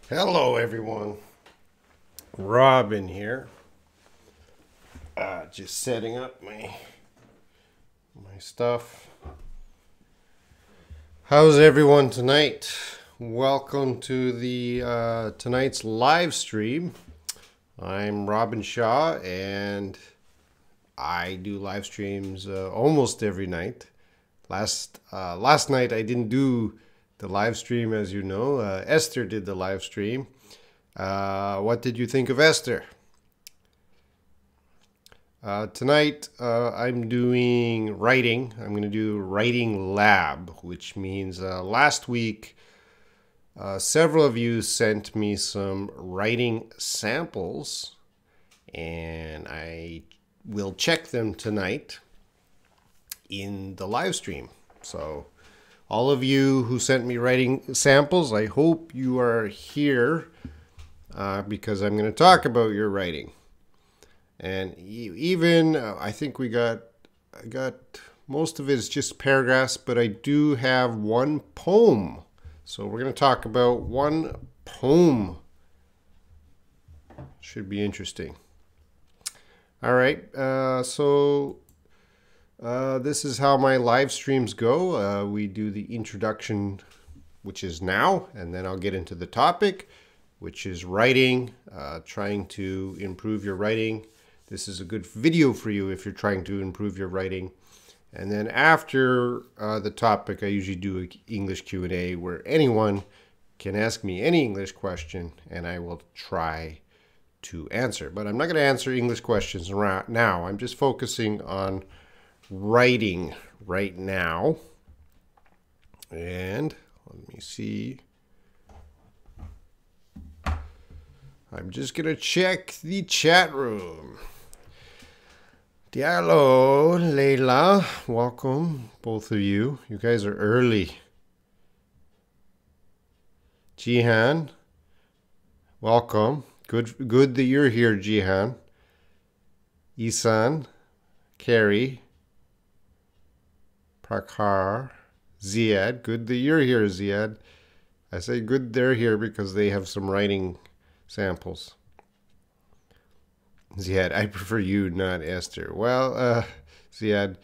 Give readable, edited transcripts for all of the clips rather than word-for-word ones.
Hello, everyone. Robin here. Just setting up my stuff. How's everyone tonight? Welcome to the tonight's live stream. I'm Robin Shaw, and I do live streams almost every night. Last night I didn't do the live stream, as you know. Esther did the live stream. What did you think of Esther? Tonight I'm doing writing. I'm going to do writing lab, which means last week several of you sent me some writing samples, and I will check them tonight in the live stream. So all of you who sent me writing samples, I hope you are here because I'm going to talk about your writing. And even I think I got most of it is just paragraphs, but I do have one poem. So we're going to talk about one poem. Should be interesting. All right, this is how my live streams go. We do the introduction, which is now, and then I'll get into the topic, which is writing, trying to improve your writing. This is a good video for you if you're trying to improve your writing. And then after the topic, I usually do an English Q&A where anyone can ask me any English question, and I will try to answer. But I'm not going to answer English questions now. I'm just focusing on writing right now. And let me see. I'm just going to check the chat room. Diallo, Leila, welcome, both of you. You guys are early. Jihan, welcome. Good that you're here, Jihan. Isan, Carrie, Prakhar, Ziad. Good that you're here, Ziad. I say good they're here because they have some writing samples. Ziad, I prefer you, not Esther. Well, Ziad,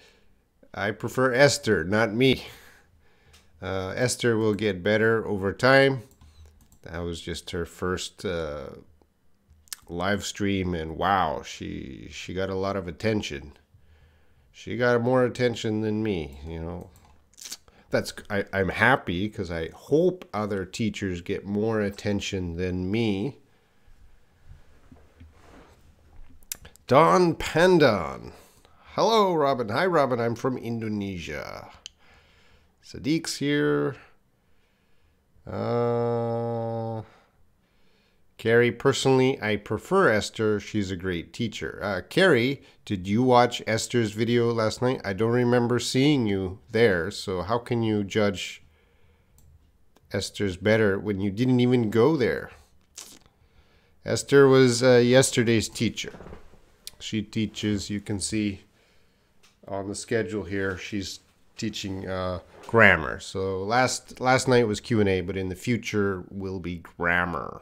I prefer Esther, not me. Esther will get better over time. That was just her first live stream, and wow, she got a lot of attention. She got more attention than me, you know. I'm happy because I hope other teachers get more attention than me. Don Pandan. Hello, Robin. Hi, Robin. I'm from Indonesia. Sadiq's here. Carrie, personally, I prefer Esther. She's a great teacher. Carrie, did you watch Esther's video last night? I don't remember seeing you there, so how can you judge Esther's better when you didn't even go there? Esther was yesterday's teacher. She teaches, you can see on the schedule here, she's teaching grammar. So last night was Q&A, but in the future will be grammar.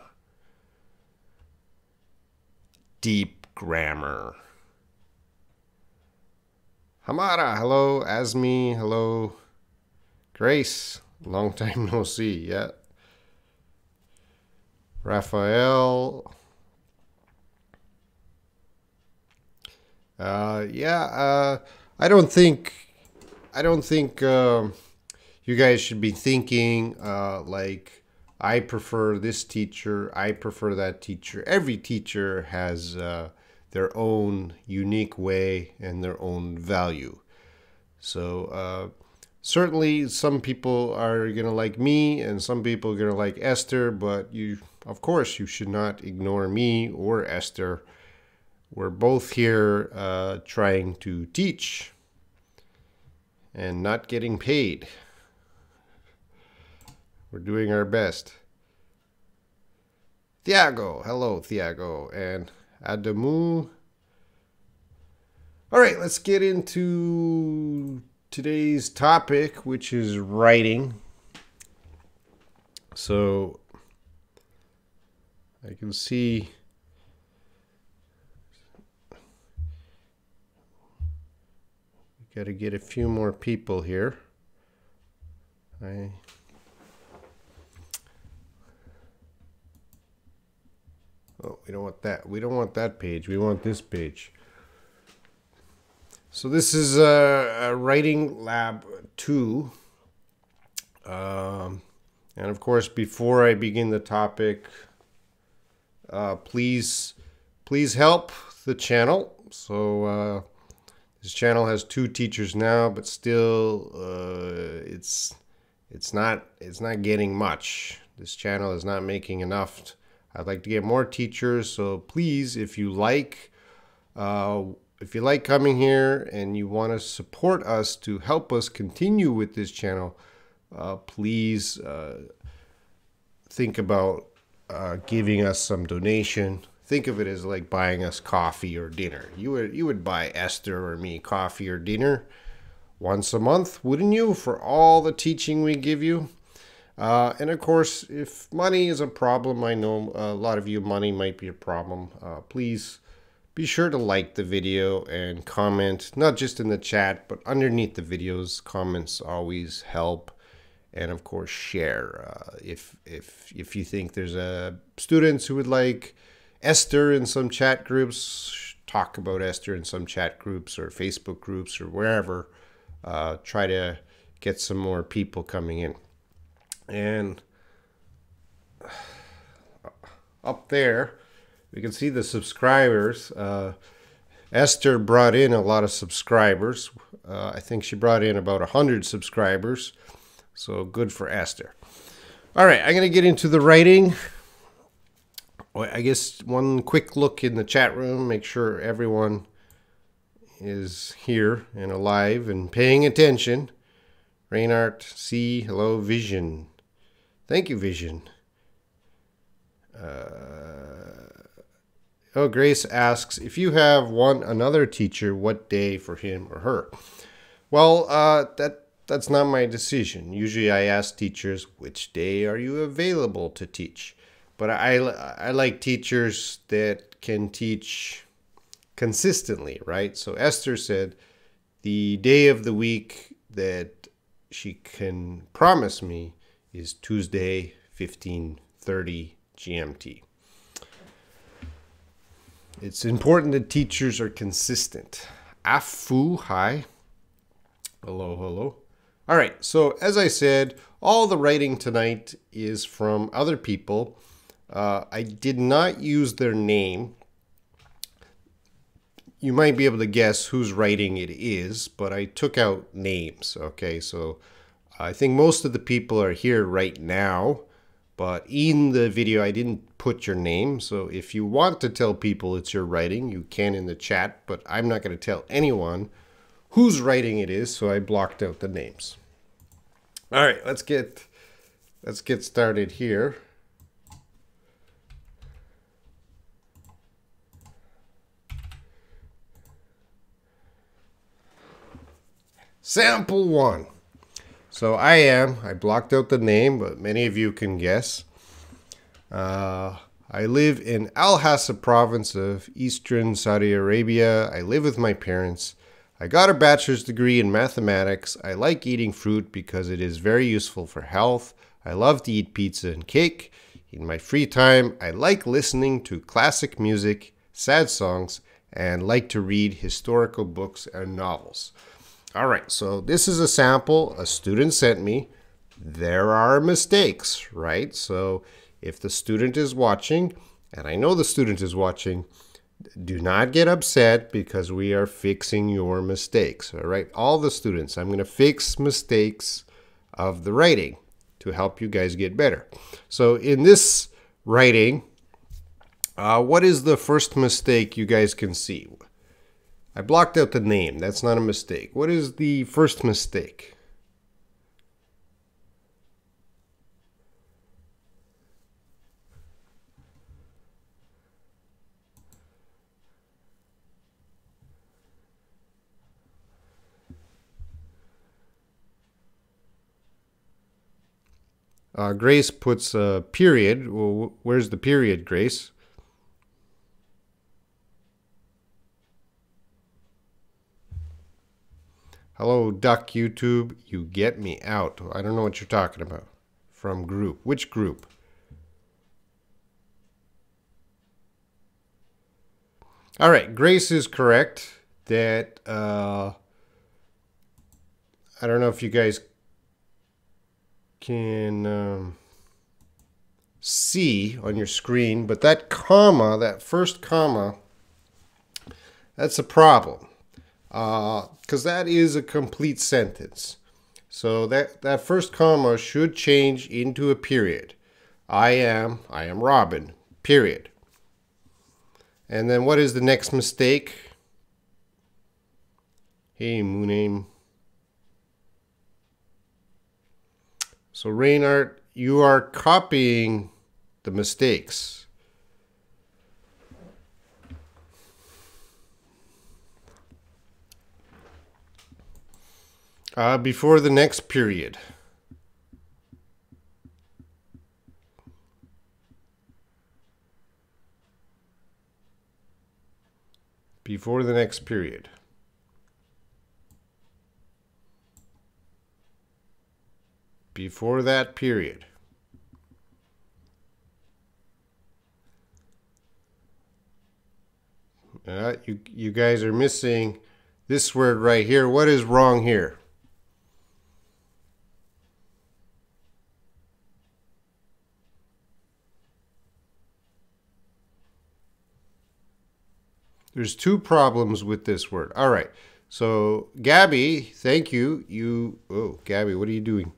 Deep grammar. Hamara, hello. Asmi, hello. Grace, long time no see. Yeah. Raphael. I don't think you guys should be thinking like I prefer this teacher, I prefer that teacher. Every teacher has their own unique way and their own value. So certainly some people are going to like me and some people are going to like Esther, but of course, you should not ignore me or Esther. We're both here trying to teach and not getting paid. We're doing our best. Thiago, hello Thiago, and Adamu. All right, let's get into today's topic, which is writing. So I can see we got to get a few more people here. Oh, we don't want that. We don't want that page. We want this page. So this is a writing lab 2. And of course, before I begin the topic, please help the channel. So this channel has 2 teachers now, but still it's not getting much. This channel is not making enough. I'd like to get more teachers, so please, if you like coming here and you want to support us to help us continue with this channel, please think about giving us some donation. Think of it as like buying us coffee or dinner. You would buy Esther or me coffee or dinner once a month, wouldn't you, for all the teaching we give you? And of course, if money is a problem, I know a lot of you, money might be a problem. Please be sure to like the video and comment, not just in the chat, but underneath the videos. Comments always help. And of course, share. If you think there's students who would like Esther in some chat groups, talk about Esther in some chat groups or Facebook groups or wherever. Try to get some more people coming in. And up there, we can see the subscribers. Esther brought in a lot of subscribers. I think she brought in about 100 subscribers. So good for Esther. All right, I'm going to get into the writing. I guess one quick look in the chat room, make sure everyone is here and alive and paying attention. Reinhardt, C, hello, Vision. Thank you, Vision. Oh, Grace asks, if you have another teacher, what day for him or her? Well, that's not my decision. Usually I ask teachers, which day are you available to teach? But I like teachers that can teach consistently, right? So Esther said the day of the week that she can promise me is Tuesday, 15:30 GMT. It's important that teachers are consistent. Afu, hi. Hello, hello. All right, so as I said, all the writing tonight is from other people. I did not use their name. You might be able to guess whose writing it is, but I took out names, okay? So I think most of the people are here right now, but in the video I didn't put your name. So if you want to tell people it's your writing, you can in the chat, but I'm not going to tell anyone whose writing it is, so I blocked out the names. All right, let's get started here. Sample 1. So I blocked out the name, but many of you can guess. I live in Al Hassa province of Eastern Saudi Arabia. I live with my parents. I got a bachelor's degree in mathematics. I like eating fruit because it is very useful for health. I love to eat pizza and cake. In my free time, I like listening to classic music, sad songs, and like to read historical books and novels. All right, so this is a sample a student sent me. There are mistakes, right? So if the student is watching, and I know the student is watching, do not get upset because we are fixing your mistakes, all right? All the students, I'm going to fix mistakes of the writing to help you guys get better. So in this writing, what is the first mistake you guys can see? I blocked out the name. That's not a mistake. What is the first mistake? Grace puts a period. Well, where's the period, Grace? Hello, Duck YouTube. You get me out. I don't know what you're talking about. From group. Which group? All right. Grace is correct that I don't know if you guys can see on your screen, but that comma, that first comma, that's a problem. Because that is a complete sentence. So that first comma should change into a period. I am Robin, period. And then what is the next mistake? Hey, Mooname. So Reinhardt, you are copying the mistakes. Before the next period. Before the next period. Before that period. You guys are missing this word right here. What is wrong here? There's two problems with this word. All right. So, Gabby, thank you. Oh, Gabby, what are you doing?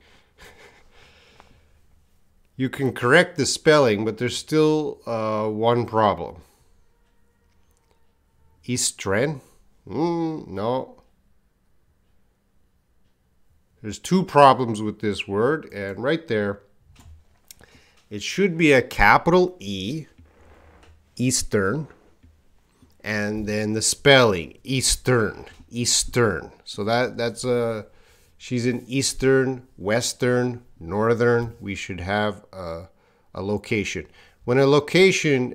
You can correct the spelling, but there's still one problem. Estren? No. There's two problems with this word, and right there, it should be a capital E, Eastern, and then the spelling, Eastern. So that's she's in Eastern, Western, Northern. We should have a location. When a location,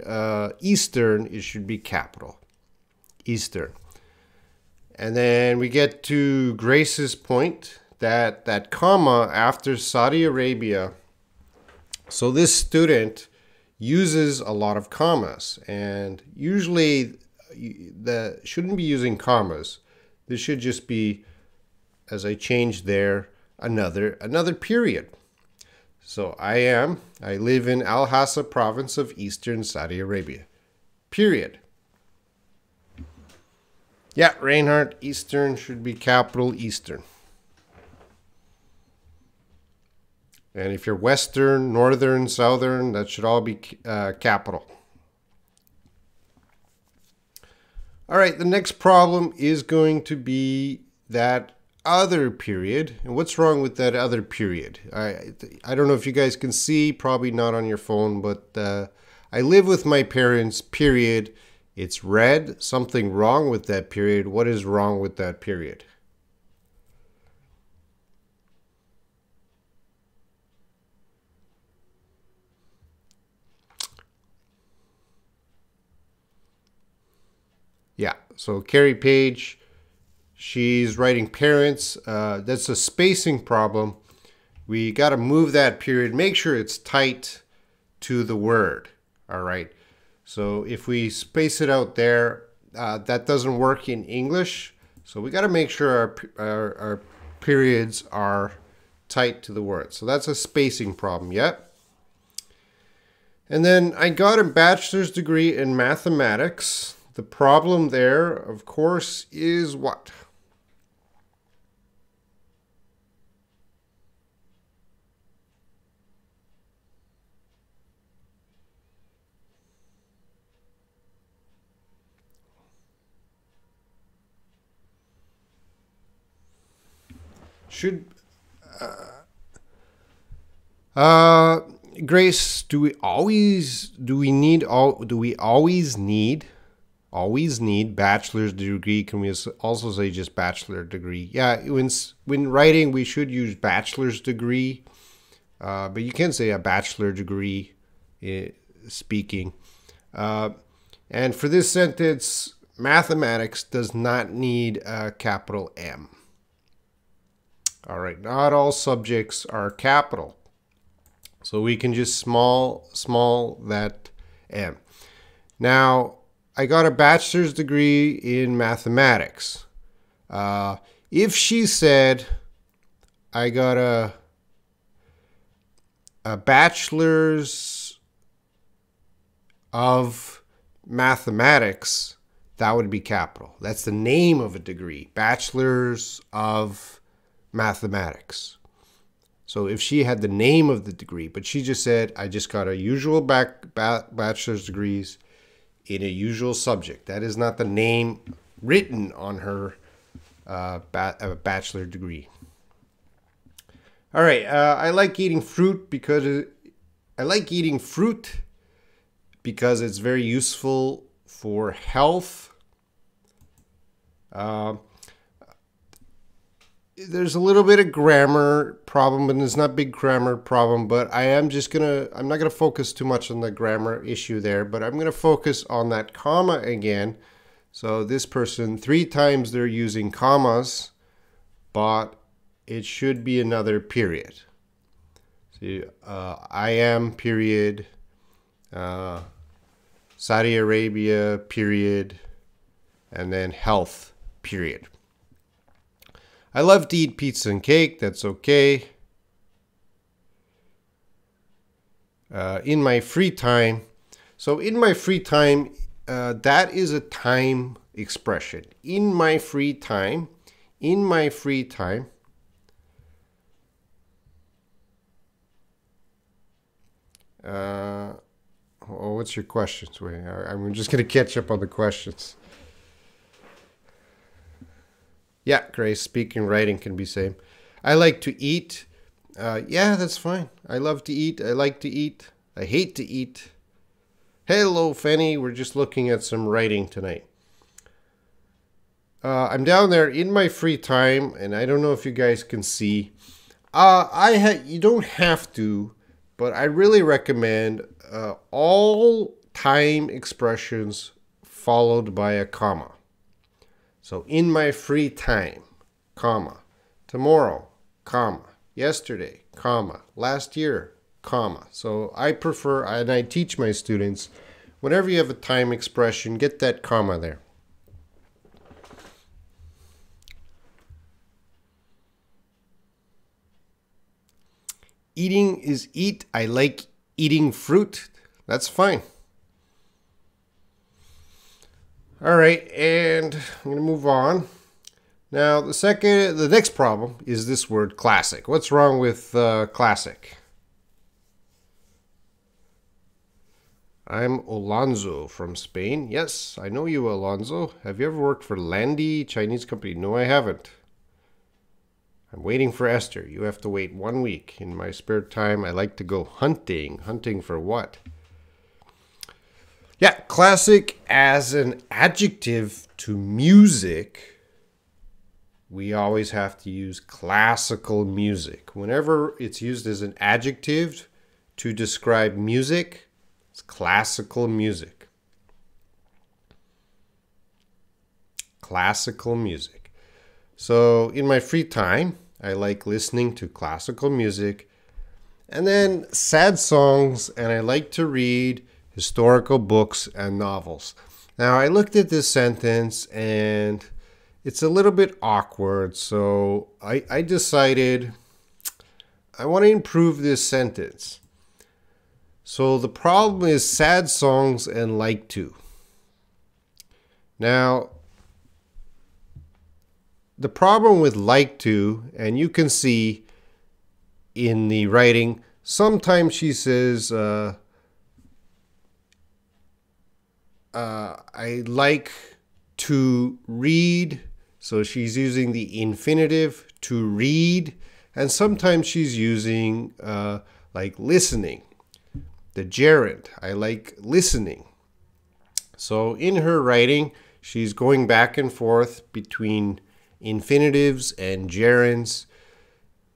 Eastern, it should be capital. Eastern. And then we get to Grace's point that comma after Saudi Arabia. So this student uses a lot of commas, and usually that shouldn't be using commas. This should just be, as I changed there, another period. So I live in Al Hassa province of Eastern Saudi Arabia. Period. Yeah, Reinhardt, Eastern should be capital Eastern. And if you're Western, Northern, Southern, that should all be capital. All right, the next problem is going to be that other period. And what's wrong with that other period? I don't know if you guys can see, probably not on your phone, but I live with my parents, period. It's red. Something wrong with that period. What is wrong with that period? Yeah, so Carrie Page, she's writing parents. That's a spacing problem. We got to move that period. Make sure it's tight to the word. All right. So if we space it out there, that doesn't work in English. So we got to make sure our periods are tight to the word. So that's a spacing problem. Yep. And then I got a bachelor's degree in mathematics. The problem there, of course, is what? Grace, do we always need bachelor's degree? Can we also say just bachelor degree? Yeah, when writing we should use bachelor's degree, but you can say a bachelor degree speaking. And for this sentence, mathematics does not need a capital M. All right, not all subjects are capital. So we can just small that M. Now, I got a bachelor's degree in mathematics. If she said, I got a bachelor's of mathematics, that would be capital. That's the name of a degree, bachelor's of mathematics. So if she had the name of the degree, but she just said, I just got a usual bachelor's degrees in a usual subject. That is not the name written on her bachelor degree. All right, I like eating fruit because it's very useful for health. There's a little bit of grammar problem, and it's not a big grammar problem, but I'm not gonna focus too much on the grammar issue there, but I'm gonna focus on that comma again. So this person, 3 times they're using commas, but it should be another period. So, I am period, Saudi Arabia period, and then health period. I love to eat pizza and cake. That's okay. In my free time. So in my free time, that is a time expression. In my free time. In my free time. What's your questions? Wait, I'm just going to catch up on the questions. Yeah, Grace, speaking, writing can be same. I like to eat. Yeah, that's fine. I love to eat. I like to eat. I hate to eat. Hello, Fanny. We're just looking at some writing tonight. I'm down there in my free time, and I don't know if you guys can see. You don't have to, but I really recommend all time expressions followed by a comma. So in my free time, comma, tomorrow, comma, yesterday, comma, last year, comma. So I prefer, and I teach my students, whenever you have a time expression, get that comma there. Eating is eat. I like eating fruit. That's fine. All right, and I'm going to move on. Now, the next problem is this word classic. What's wrong with classic? I'm Alonso from Spain. Yes, I know you, Alonso. Have you ever worked for Landy, Chinese company? No, I haven't. I'm waiting for Esther. You have to wait 1 week. In my spare time, I like to go hunting. Hunting for what? Yeah, classic as an adjective to music. We always have to use classical music. Whenever it's used as an adjective to describe music, it's classical music. Classical music. So in my free time, I like listening to classical music, and then sad songs, and I like to read historical books and novels. Now, I looked at this sentence, and it's a little bit awkward, so I decided I want to improve this sentence. So the problem is sad songs and like to. Now, the problem with like to, and you can see in the writing, sometimes she says, I like to read. So she's using the infinitive to read. And sometimes she's using like listening. The gerund, I like listening. So in her writing, she's going back and forth between infinitives and gerunds.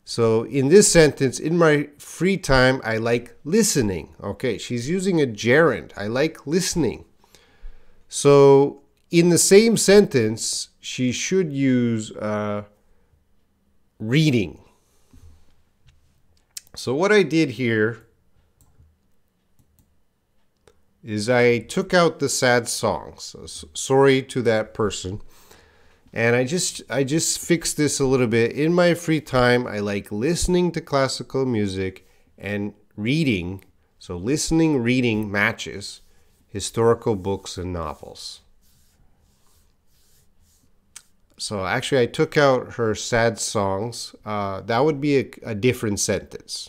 So in this sentence, in my free time, I like listening. Okay, she's using a gerund. I like listening. So in the same sentence, she should use reading. So what I did here is I took out the sad songs. So sorry to that person. And I just fixed this a little bit. In my free time, I like listening to classical music and reading. So listening, reading matches historical books and novels. So actually I took out her sad songs. That would be a different sentence.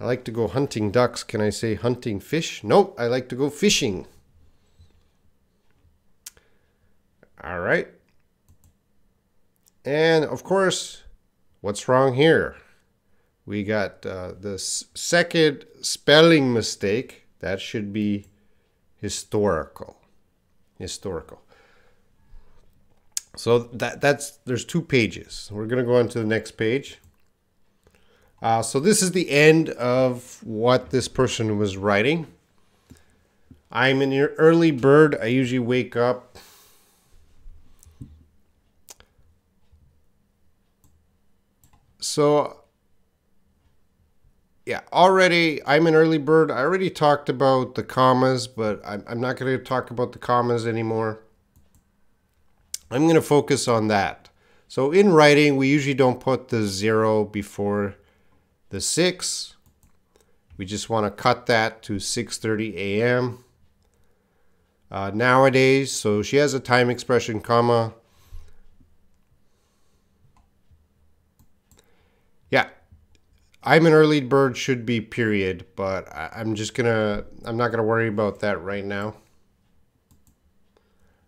I like to go hunting ducks. Can I say hunting fish? Nope, I like to go fishing. All right. And of course, what's wrong here? We got the second spelling mistake. That should be historical. Historical. So there's 2 pages. We're going to go on to the next page. So this is the end of what this person was writing. I'm an early bird. I usually wake up so yeah, already I'm an early bird. I already talked about the commas, but I'm not going to talk about the commas anymore. I'm going to focus on that. So in writing, we usually don't put the 0 before the 6. We just want to cut that to 6:30 a.m. Nowadays, so she has a time expression, comma. Yeah, I'm an early bird should be period, but I'm not gonna worry about that right now.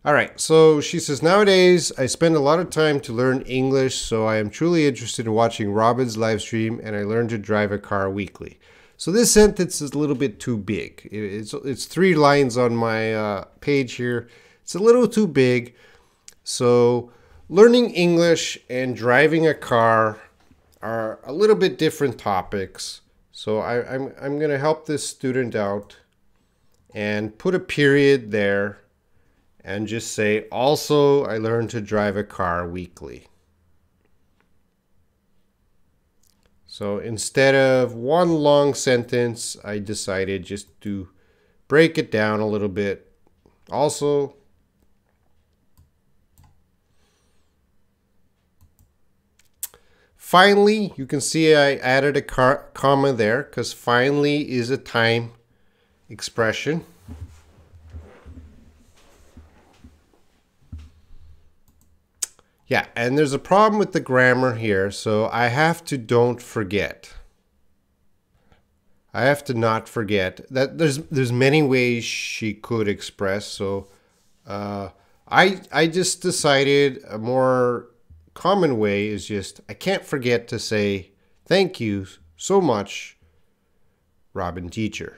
All right, so she says, nowadays I spend a lot of time to learn English, so I am truly interested in watching Robin's live stream, and I learn to drive a car weekly. So this sentence is a little bit too big. It's 3 lines on my page here. It's a little too big. So learning English and driving a car are a little bit different topics. So I'm going to help this student out and put a period there and just say, also, I learned to drive a car weekly. So instead of one long sentence, I decided just to break it down a little bit. Also, finally, you can see I added a comma there because finally is a time expression. Yeah, and there's a problem with the grammar here, so I have to don't forget. I have to not forget that there's many ways she could express. So I just decided a more common way is just I can't forget to say thank you so much, Robin teacher.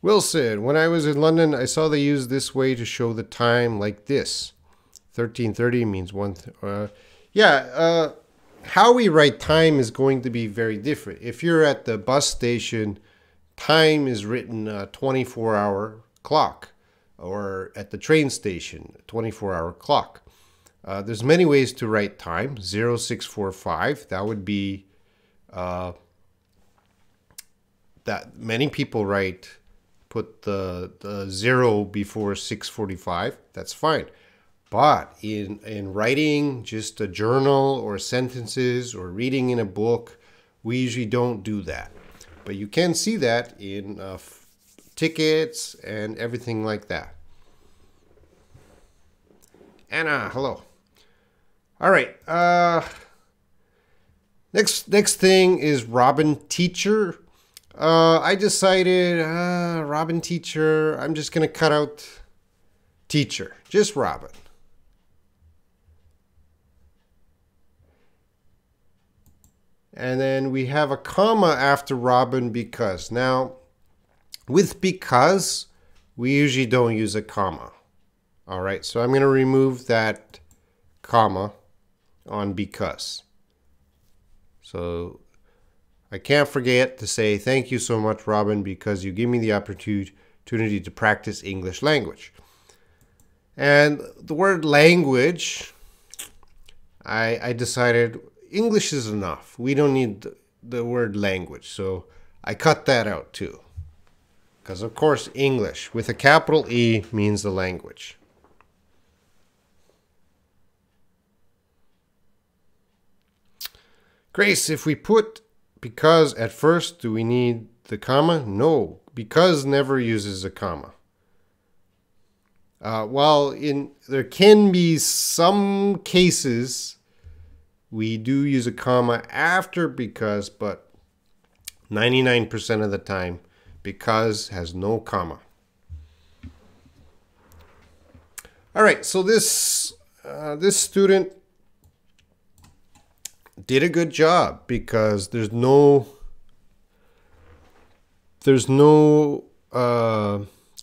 Wilson, when I was in London, I saw they use this way to show the time like this. 13:30 means 1. How we write time is going to be very different. If you're at the bus station, time is written 24-hour clock. Or at the train station, 24-hour clock. There's many ways to write time. 0645, that would be that many people put the 0 before 6:45. That's fine. But in writing just a journal or sentences or reading in a book, we usually don't do that. But you can see that in tickets and everything like that. Anna, hello. All right. Next thing is Robin teacher. I decided Robin teacher. I'm just gonna cut out teacher. Just Robin. And then we have a comma after Robin because. Now, with because, we usually don't use a comma. All right, so I'm going to remove that comma on because. So I can't forget to say thank you so much, Robin, because you give me the opportunity to practice English language. And the word language, I decided English is enough. We don't need the word language. So I cut that out too. Because of course English with a capital E means the language. Grace, if we put because at first, do we need the comma? No, because never uses a comma. There can be some cases we do use a comma after because, but 99% of the time, because has no comma. All right, so this student did a good job because there's no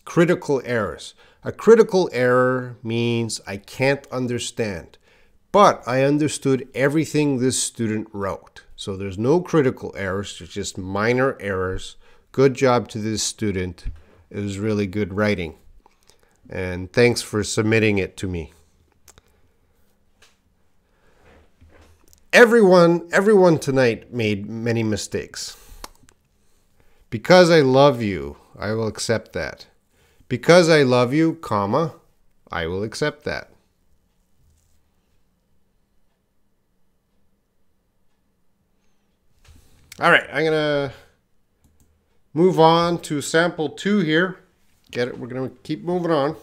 critical errors. A critical error means I can't understand, but I understood everything this student wrote. So there's no critical errors, there's just minor errors. Good job to this student. It was really good writing. And thanks for submitting it to me. Everyone tonight made many mistakes. Because I love you, I will accept that. Because I love you, comma, I will accept that. All right, I'm gonna move on to sample 2 here. Get it? We're gonna keep moving on.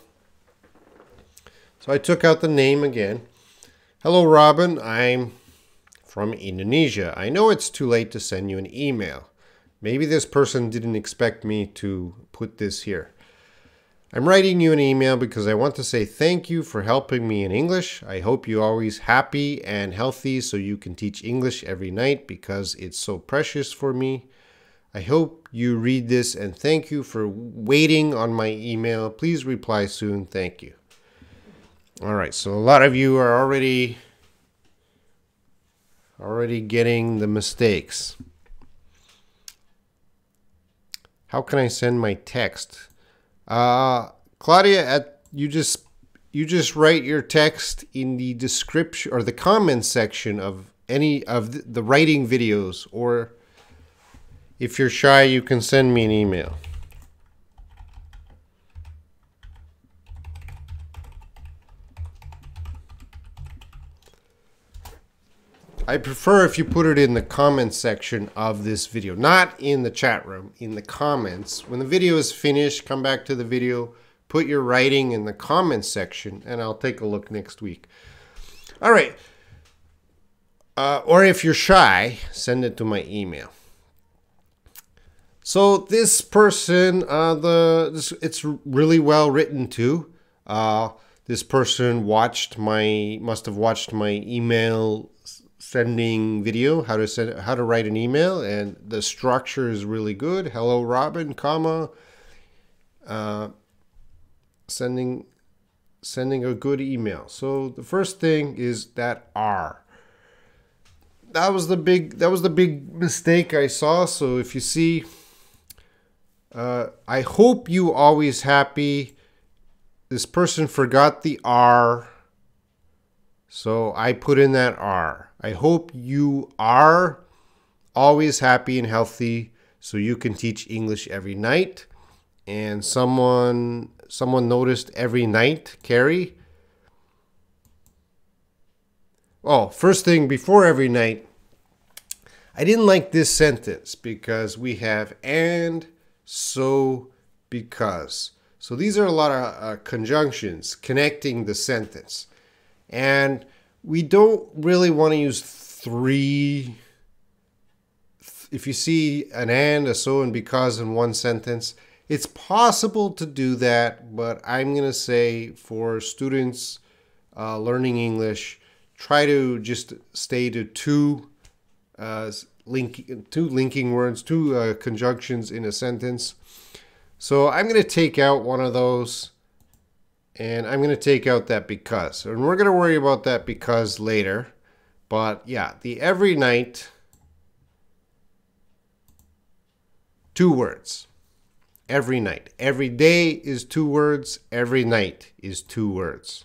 So I took out the name again. Hello, Robin. I'm from Indonesia. I know it's too late to send you an email. Maybe this person didn't expect me to put this here. I'm writing you an email because I want to say thank you for helping me in English. I hope you're always happy and healthy so you can teach English every night because it's so precious for me. I hope you read this and thank you for waiting on my email. Please reply soon. Thank you. All right, so a lot of you are already getting the mistakes. How can I send my text? Claudia, you just write your text in the description or the comment section of any of the writing videos, or if you're shy, you can send me an email. I prefer if you put it in the comments section of this video, not in the chat room, in the comments. When the video is finished, come back to the video, put your writing in the comments section, and I'll take a look next week. All right. Or if you're shy, send it to my email. So this person, it's really well written too. This person must have watched my email sending video, how to write an email, and the structure is really good. Hello, Robin, comma, sending a good email. So the first thing is that R. That was the big mistake I saw. So if you see, I hope you always happy. This person forgot the R. So I put in that R. I hope you are always happy and healthy so you can teach English every night. And someone noticed every night, Carrie. Oh, first thing before every night, I didn't like this sentence because we have and, so, because. So these are a lot of conjunctions connecting the sentence. And we don't really want to use 3. If you see an and, a so, and because in one sentence, it's possible to do that, but I'm going to say for students learning English, try to just stay to 2 linking words, two conjunctions in a sentence. So I'm going to take out one of those, and I'm going to take out that because. And we're going to worry about that because later. But yeah, the every night, 2 words. Every night. Every day is 2 words. Every night is 2 words.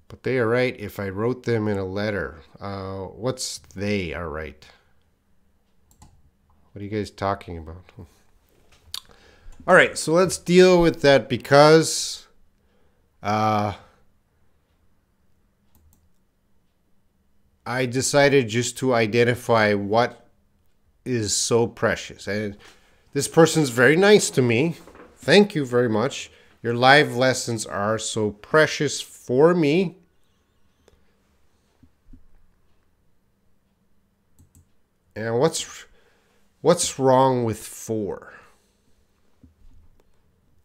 But they are right if I wrote them in a letter. What's they are right? What are you guys talking about? All right, so let's deal with that because I decided just to identify what is so precious. And this person's very nice to me. Thank you very much. Your live lessons are so precious for me. And what's wrong with for?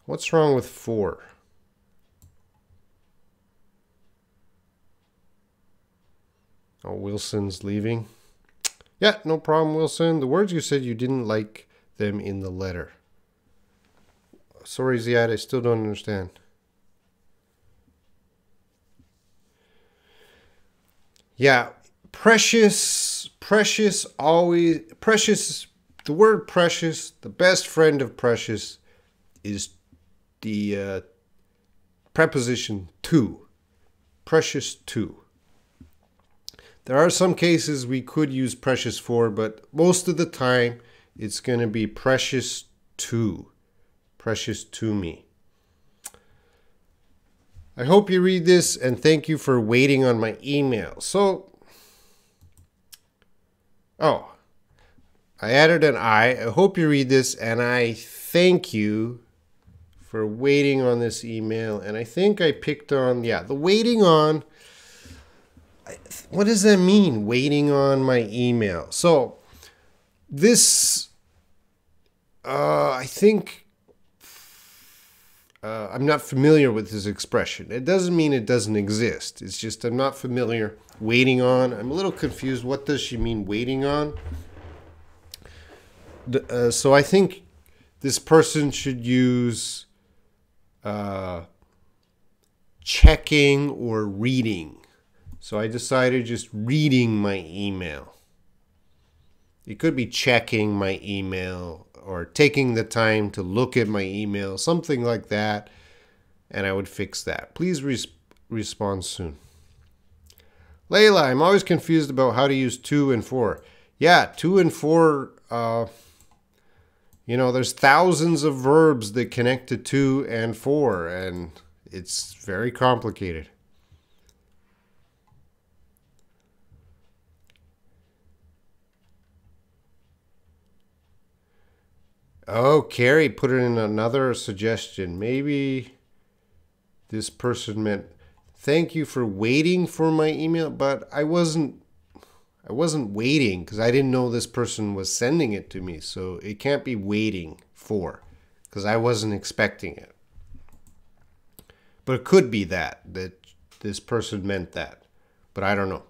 What's wrong with for? Oh, Wilson's leaving. Yeah, no problem, Wilson. The words you said you didn't like them in the letter. Sorry, Ziad, I still don't understand. Yeah, precious, always, precious, the word precious, the best friend of precious is the preposition to. Precious to. There are some cases we could use precious for, but most of the time it's going to be precious to. Precious to me. I hope you read this and thank you for waiting on my email. So, oh, I added an I. Hope you read this and I thank you for waiting on this email. And I think I picked on, yeah, the waiting on. What does that mean? Waiting on my email. So this, I think I'm not familiar with this expression. It doesn't mean it doesn't exist. It's just I'm not familiar. Waiting on. I'm a little confused. What does she mean waiting on? So I think this person should use checking or reading. So I decided just reading my email. It could be checking my email or taking the time to look at my email, something like that, and I would fix that. Please respond soon. Layla, I'm always confused about how to use to and for. Yeah, to and for, you know, there's thousands of verbs that connect to and for, and it's very complicated. Oh, Carrie put in another suggestion. Maybe this person meant thank you for waiting for my email, but I wasn't waiting because I didn't know this person was sending it to me. So it can't be waiting for because I wasn't expecting it. But it could be that this person meant that, but I don't know.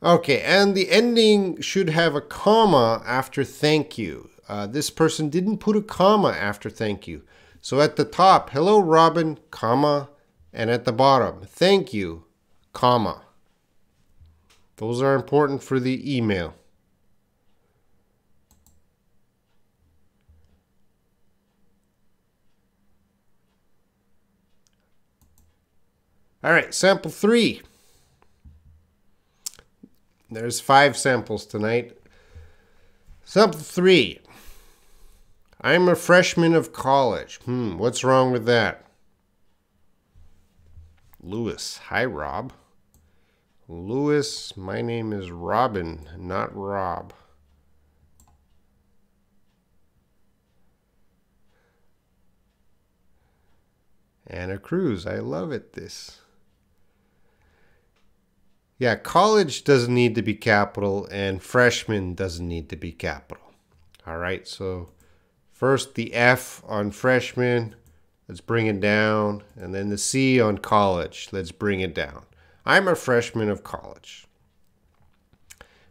Okay, and the ending should have a comma after thank you. This person didn't put a comma after thank you. So at the top, hello Robin, comma, and at the bottom, thank you, comma. Those are important for the email. All right, sample 3. There's 5 samples tonight. Sample 3. I'm a freshman of college. What's wrong with that? Lewis. Hi, Rob. Lewis, my name is Robin, not Rob. Anna Cruz. I love it, this. Yeah, college doesn't need to be capital and freshman doesn't need to be capital. All right, so first the F on freshman, Let's bring it down. And then the C on college. Let's bring it down. I'm a freshman of college.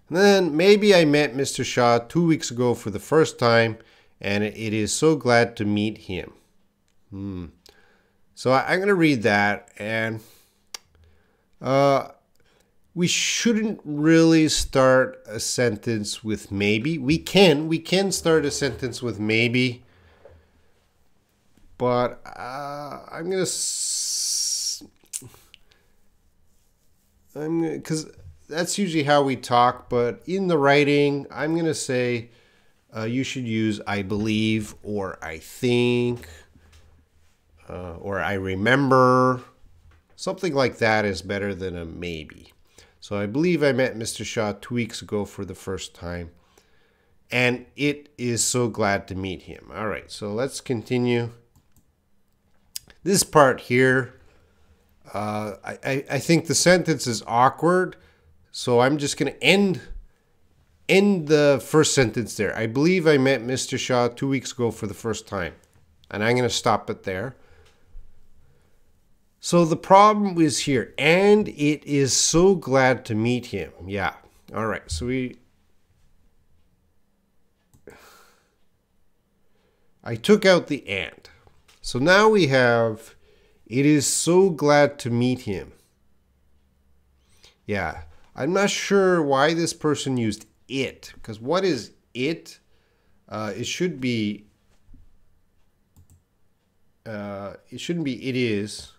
And then maybe I met Mr. Shaw 2 weeks ago for the first time, and it is so glad to meet him. So I'm going to read that, and we shouldn't really start a sentence with maybe. We can start a sentence with maybe, but I'm gonna because that's usually how we talk. But in the writing, I'm gonna say you should use I believe or I think or I remember. Something like that is better than a maybe. So I believe I met Mr. Shaw 2 weeks ago for the first time, and it is so glad to meet him. All right, so let's continue. This part here, I think the sentence is awkward, so I'm just going to end the first sentence there. I believe I met Mr. Shaw 2 weeks ago for the first time, and I'm going to stop it there. So the problem is here, and it is so glad to meet him. Yeah. All right. So I took out the and. So now we have, it is so glad to meet him. Yeah. I'm not sure why this person used it, because what is it? It should be, it shouldn't be it is.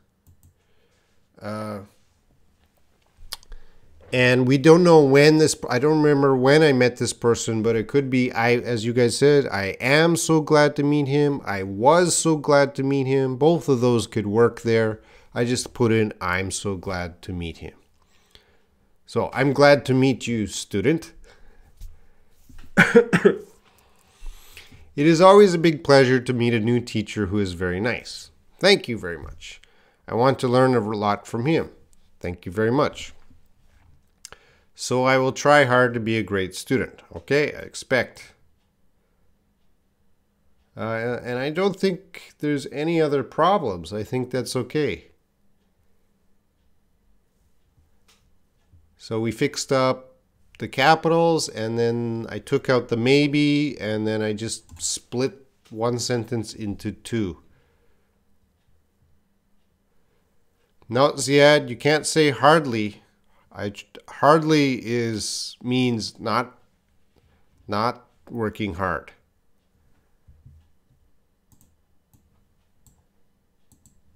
And we don't know when this, I don't remember when I met this person, but it could be, as you guys said, I am so glad to meet him. I was so glad to meet him. Both of those could work there. I just put in, I'm so glad to meet him. So I'm glad to meet you, student. It is always a big pleasure to meet a new teacher who is very nice. Thank you very much. I want to learn a lot from him. Thank you very much. So I will try hard to be a great student. Okay, I expect. And I don't think there's any other problems. I think that's okay. So we fixed up the capitals, and then I took out the maybe, and then I just split one sentence into two. No, Ziad, you can't say hardly. Hardly means not working hard.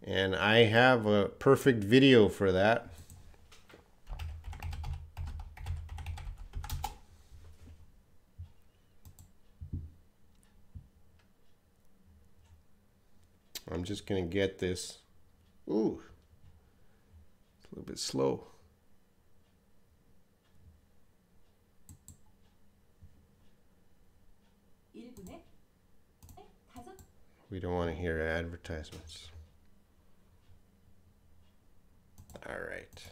And I have a perfect video for that. I'm just going to get this. Ooh. A little bit slow. We don't want to hear advertisements. All right.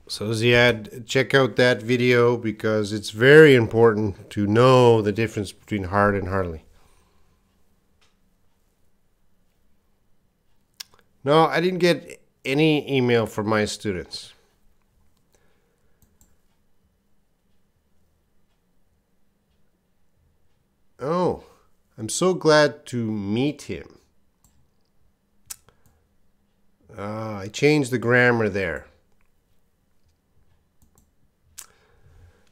So Ziad, check out that video because it's very important to know the difference between hard and hardly. No, I didn't get any email from my students. Oh, I'm so glad to meet him. I changed the grammar there.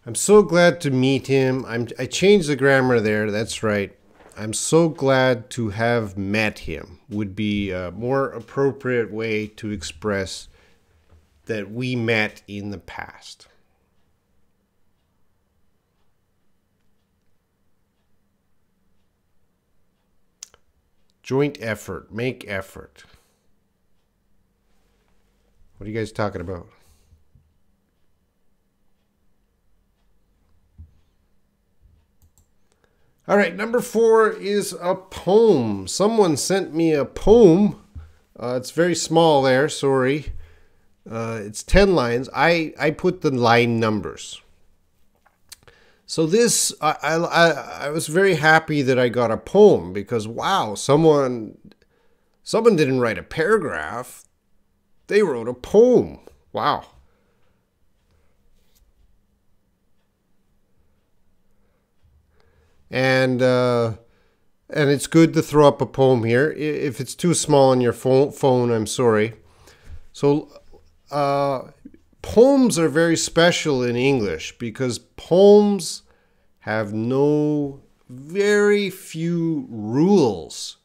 I'm so glad to meet him. I changed the grammar there. That's right. I'm so glad to have met him would be a more appropriate way to express that we met in the past. Joint effort, make effort. What are you guys talking about? All right, number 4 is a poem. Someone sent me a poem. It's very small there, sorry. It's 10 lines. I put the line numbers. So this, I was very happy that I got a poem because, wow, someone didn't write a paragraph. They wrote a poem. Wow. And it's good to throw up a poem here. If it's too small on your phone, I'm sorry. So poems are very special in English because poems have very few rules.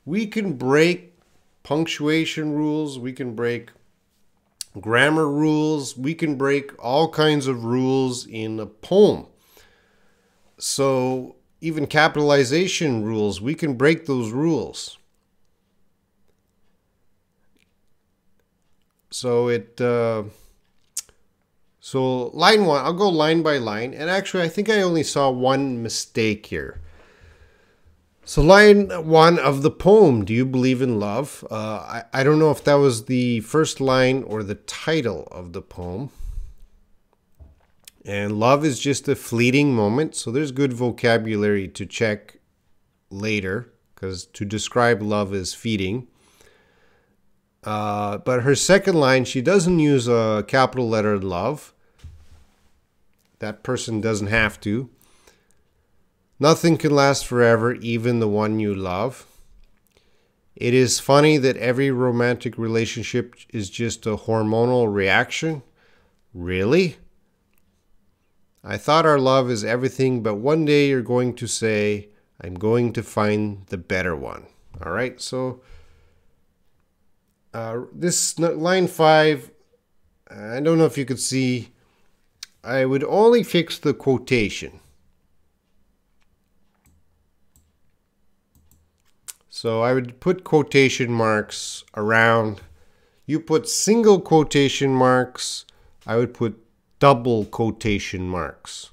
We can break punctuation rules, we can break grammar rules, we can break all kinds of rules in a poem. So even capitalization rules, we can break those rules. So so line one, I'll go line by line. And actually, I think I only saw one mistake here. So line one of the poem, do you believe in love? I don't know if that was the first line or the title of the poem. And love is just a fleeting moment. So there's good vocabulary to check later, because to describe love is feeding. But her second line, she doesn't use a capital letter love. That person doesn't have to. Nothing can last forever, even the one you love. It is funny that every romantic relationship is just a hormonal reaction. Really? I thought our love is everything, but one day you're going to say, I'm going to find the better one. All right, so this line 5, I don't know if you could see, I would only fix the quotation. So I would put quotation marks around. You put single quotation marks. I would put double quotation marks.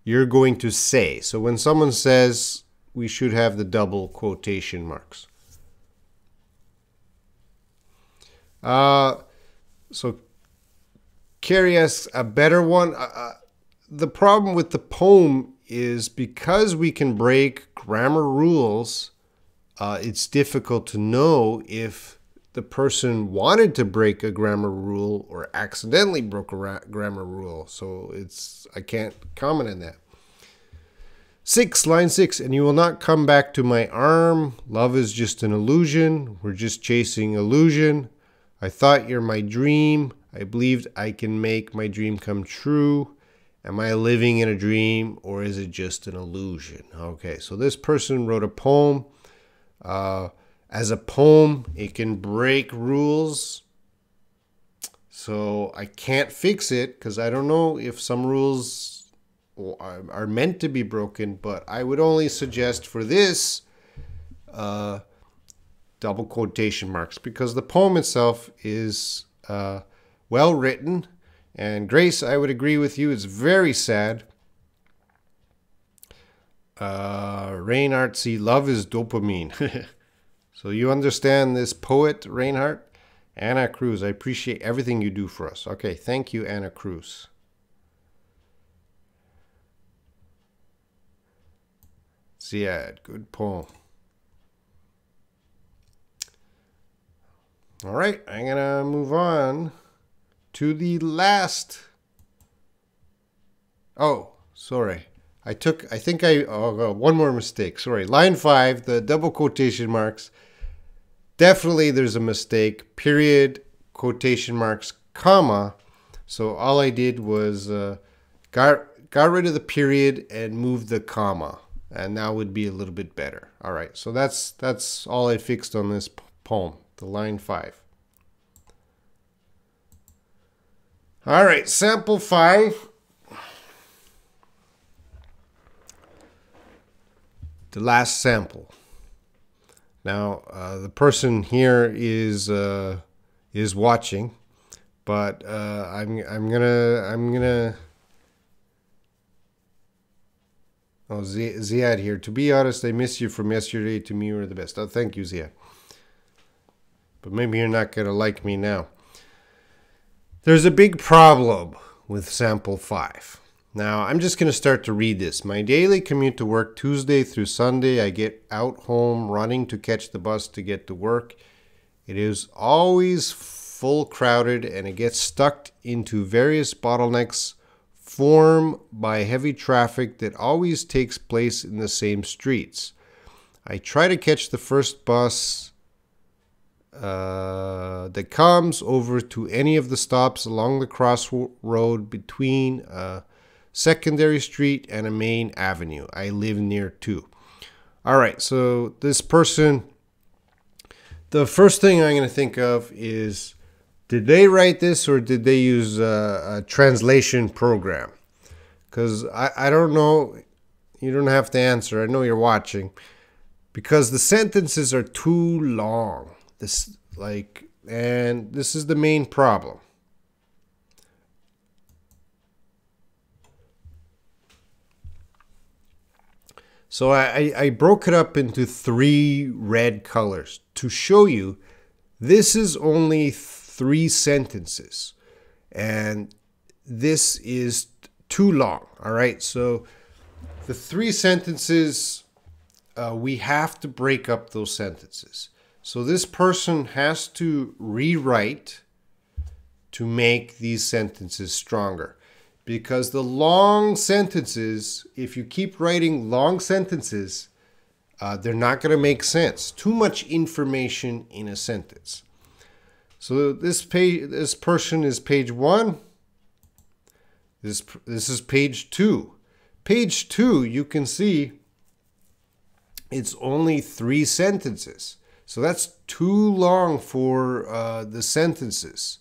You're going to say. So when someone says, we should have the double quotation marks. So Carrie asks a better one. The problem with the poem is because we can break grammar rules, it's difficult to know if the person wanted to break a grammar rule or accidentally broke a grammar rule. So I can't comment on that. 6, line 6, and you will not come back to my arm. Love is just an illusion. We're just chasing illusion. I thought you're my dream. I believed I can make my dream come true. Am I living in a dream or is it just an illusion? Okay, so this person wrote a poem. As a poem, it can break rules. So I can't fix it because I don't know if some rules are meant to be broken, but I would only suggest for this double quotation marks because the poem itself is well written. And Grace, I would agree with you, it's very sad. Reinhardt, see, love is dopamine. So you understand this poet, Reinhardt? Anna Cruz, I appreciate everything you do for us. Okay, thank you, Anna Cruz. Ziad, good poem. All right, I'm going to move on to the last. Oh, sorry. One more mistake. Sorry. Line 5, the double quotation marks. Definitely there's a mistake. Period, quotation marks, comma. So all I did was got rid of the period and moved the comma. And that would be a little bit better. All right. So that's all I fixed on this poem, the line 5. All right, sample 5. The last sample. Now, the person here is watching, but I'm gonna. Oh, Ziad here. To be honest, I miss you from yesterday. To me, you were the best. Oh, thank you, Ziad. But maybe you're not gonna like me now. There's a big problem with sample 5. Now, I'm just going to start to read this. My daily commute to work, Tuesday through Sunday. I get out home running to catch the bus to get to work. It is always full crowded and it gets stuck into various bottlenecks formed by heavy traffic that always takes place in the same streets. I try to catch the first bus that comes over to any of the stops along the crossroad between secondary street and a main avenue. I live near two. All right, so this person, the first thing I'm going to think of is, did they write this or did they use a translation program? Because I don't know. You don't have to answer. I know you're watching. Because the sentences are too long. And this is the main problem. So I broke it up into 3 red colors to show you this is only 3 sentences. And this is too long. All right. So the 3 sentences, we have to break up those sentences. So this person has to rewrite to make these sentences stronger. Because the long sentences, if you keep writing long sentences, they're not going to make sense. Too much information in a sentence. So this person is page 1. This is page 2. Page 2, you can see it's only 3 sentences. So that's too long for the sentences.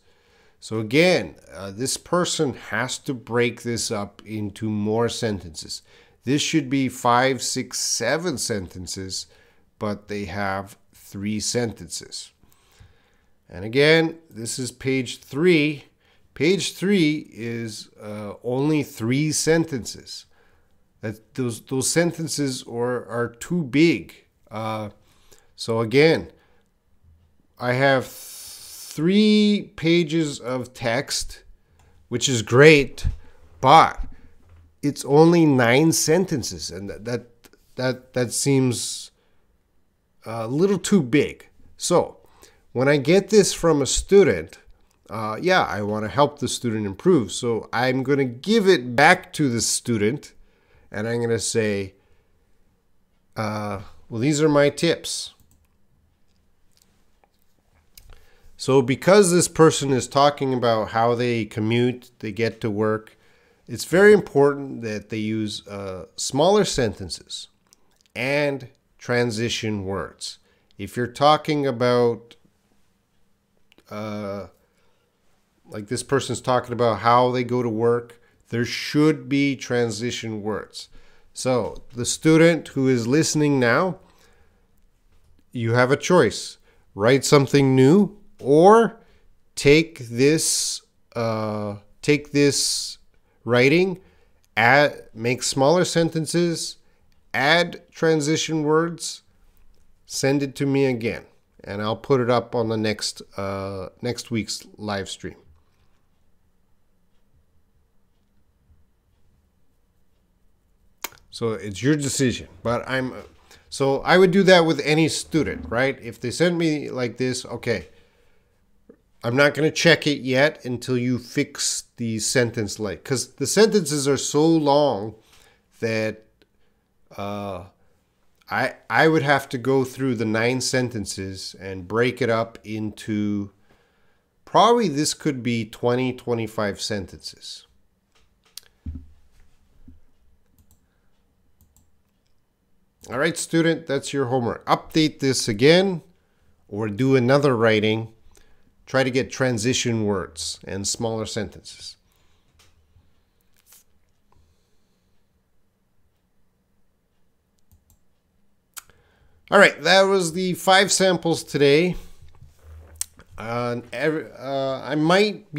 So again, this person has to break this up into more sentences. This should be 5, 6, 7 sentences, but they have 3 sentences. And again, this is page 3. Page 3 is only 3 sentences. Those sentences are too big. So again, I have 3 pages of text, which is great, but it's only 9 sentences, and that seems a little too big. So when I get this from a student, I want to help the student improve. So I'm going to give it back to the student, and I'm going to say, well, these are my tips. So because this person is talking about how they commute, they get to work, it's very important that they use smaller sentences and transition words. If you're talking about, like this person's talking about how they go to work, there should be transition words. So the student who is listening now, you have a choice. Write something new, or take this writing, make smaller sentences, add transition words, send it to me again, and I'll put it up on the next week's live stream. So it's your decision, but so I would do that with any student, right? If they send me like this, okay, I'm not going to check it yet until you fix the sentence length, because the sentences are so long that I would have to go through the 9 sentences and break it up into, probably this could be 20, 25 sentences. All right, student, that's your homework. Update this again or do another writing. Try to get transition words and smaller sentences. All right, that was the 5 samples today. I might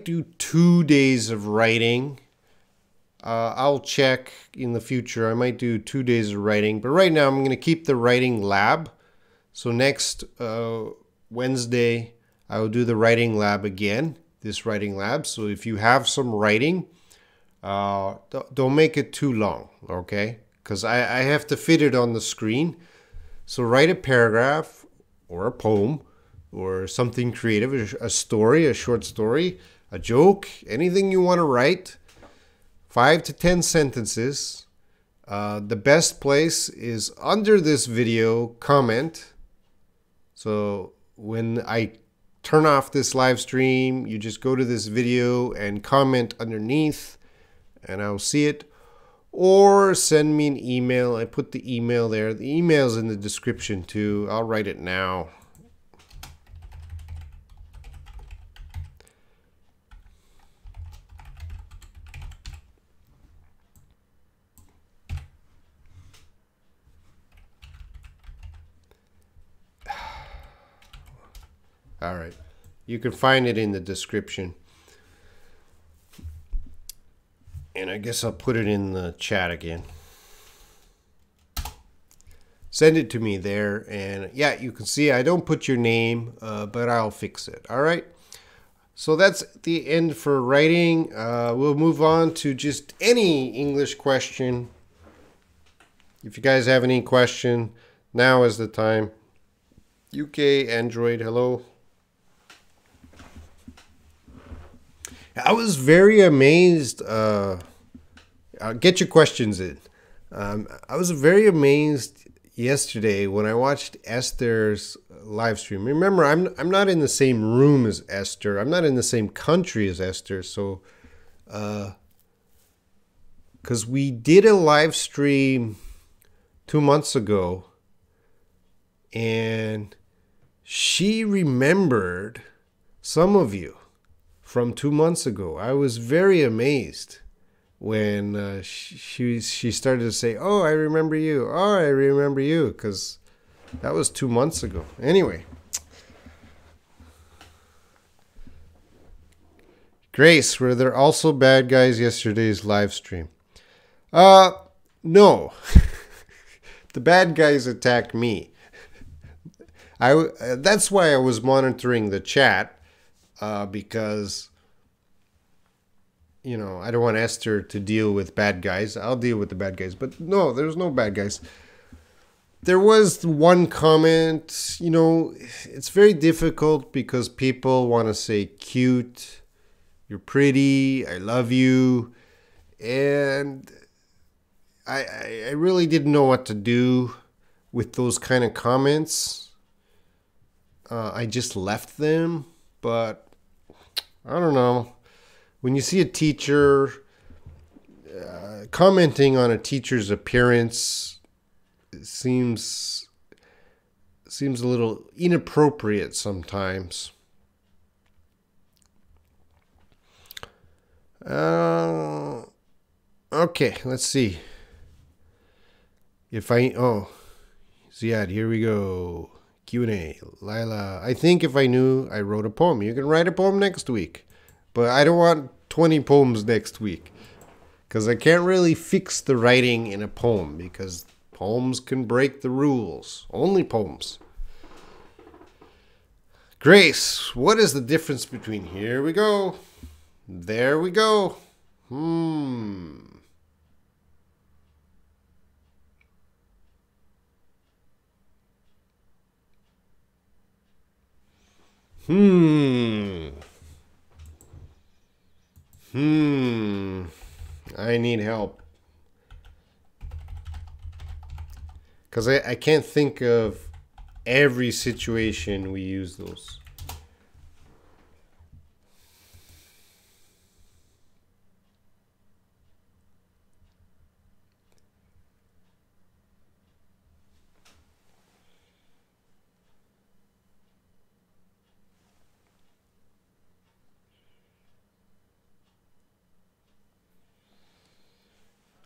do 2 days of writing. I'll check in the future. I might do 2 days of writing, but right now I'm going to keep the writing lab. So next Wednesday, I will do the writing lab again. this writing lab. So if you have some writing, don't make it too long, okay? Because I have to fit it on the screen. So write a paragraph or a poem or something creative, a story, a short story, a joke, anything you want to write, 5 to 10 sentences. The best place is under this video, comment. So when I turn off this live stream, you just go to this video and comment underneath and I'll see it. Or send me an email. I put the email there. The email's in the description too. I'll write it now. All right. You can find it in the description. And I guess I'll put it in the chat again. Send it to me there. And yeah, you can see I don't put your name, but I'll fix it. All right. So that's the end for writing. We'll move on to just any English question. If you guys have any question, now is the time. UK, Android, hello. I was very amazed. Get your questions in. I was very amazed yesterday when I watched Esther's live stream. Remember, I'm not in the same room as Esther. I'm not in the same country as Esther. So, because we did a live stream 2 months ago, and she remembered some of you from 2 months ago. I was very amazed when she started to say, "Oh, I remember you. Oh, I remember you," because that was 2 months ago. Anyway, Grace, were there also bad guys yesterday's live stream? No. The bad guys attacked me. That's why I was monitoring the chat. Because, you know, I don't want Esther to deal with bad guys. I'll deal with the bad guys. But no, there's no bad guys. There was one comment, you know, it's very difficult because people want to say cute, you're pretty, I love you. And I really didn't know what to do with those kind of comments. I just left them, but I don't know. When you see a teacher commenting on a teacher's appearance, it seems a little inappropriate sometimes. Okay, let's see. Ziad, here we go. Q&A. Lila, I think if I knew, I wrote a poem. You can write a poem next week. But I don't want 20 poems next week. Because I can't really fix the writing in a poem. Because poems can break the rules. Only poems. Grace, what is the difference between here we go, there we go? I need help. Because I can't think of every situation we use those.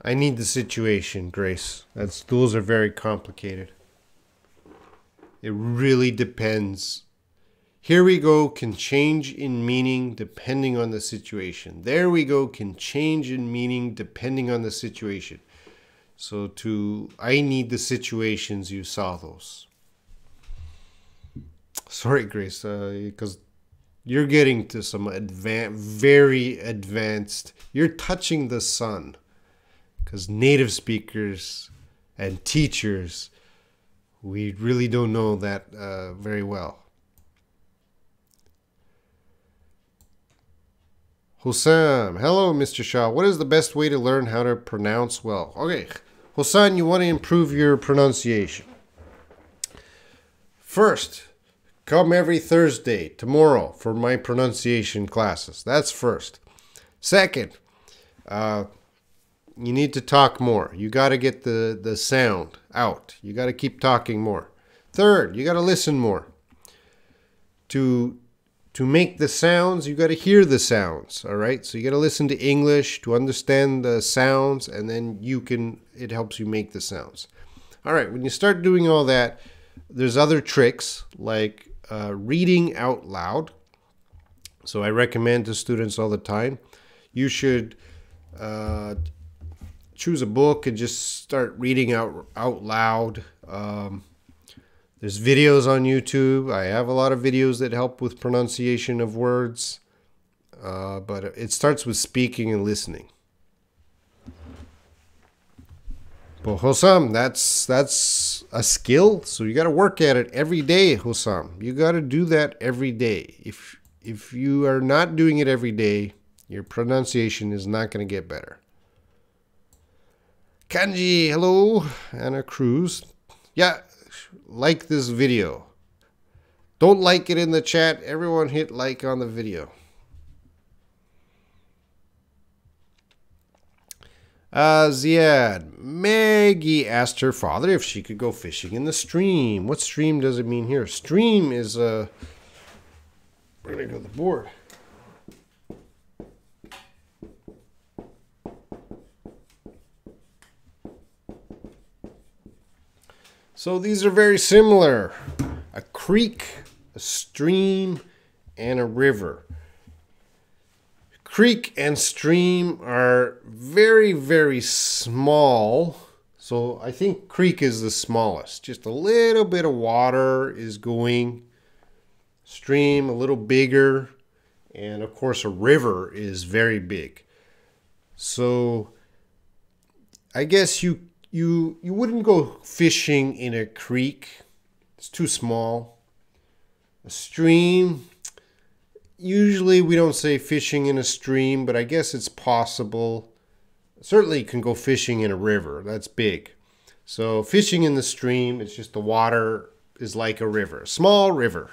I need the situation, Grace. Those are very complicated. It really depends. Here we go can change in meaning depending on the situation. There we go can change in meaning depending on the situation. So I need the situations, you saw those. Sorry, Grace, because You're getting to some very advanced. You're touching the sun, because native speakers and teachers, we really don't know that very well. Hussam, hello, Mr. Shah. What is the best way to learn how to pronounce well? Okay, Hussam, you want to improve your pronunciation. First, come every Thursday, tomorrow, for my pronunciation classes. That's first. Second, you need to talk more. You got to get the sound out. You got to keep talking more. Third, you got to listen more. To make the sounds, you got to hear the sounds, all right? So you got to listen to English to understand the sounds, and then it helps you make the sounds. All right, when you start doing all that, there's other tricks like reading out loud. So I recommend to students all the time, you should choose a book and just start reading out loud. There's videos on YouTube. I have a lot of videos that help with pronunciation of words, but it starts with speaking and listening. But Hossam, that's a skill, so you got to work at it every day, Hossam. You got to do that every day. If you are not doing it every day, your pronunciation is not going to get better. Kanji, hello. Anna Cruz. Yeah, like this video. Don't like it in the chat. Everyone hit like on the video. Ziad. Maggie asked her father if she could go fishing in the stream. What stream does it mean here? Stream is we're going to go to the board. So these are very similar. A creek, a stream, and a river. Creek and stream are very, very small. So I think creek is the smallest. Just a little bit of water is going. Stream, a little bigger. And of course a river is very big. So I guess you wouldn't go fishing in a creek. It's too small. A stream, usually we don't say fishing in a stream, but I guess it's possible. Certainly you can go fishing in a river. That's big. So fishing in the stream, it's just the water is like a river. A small river.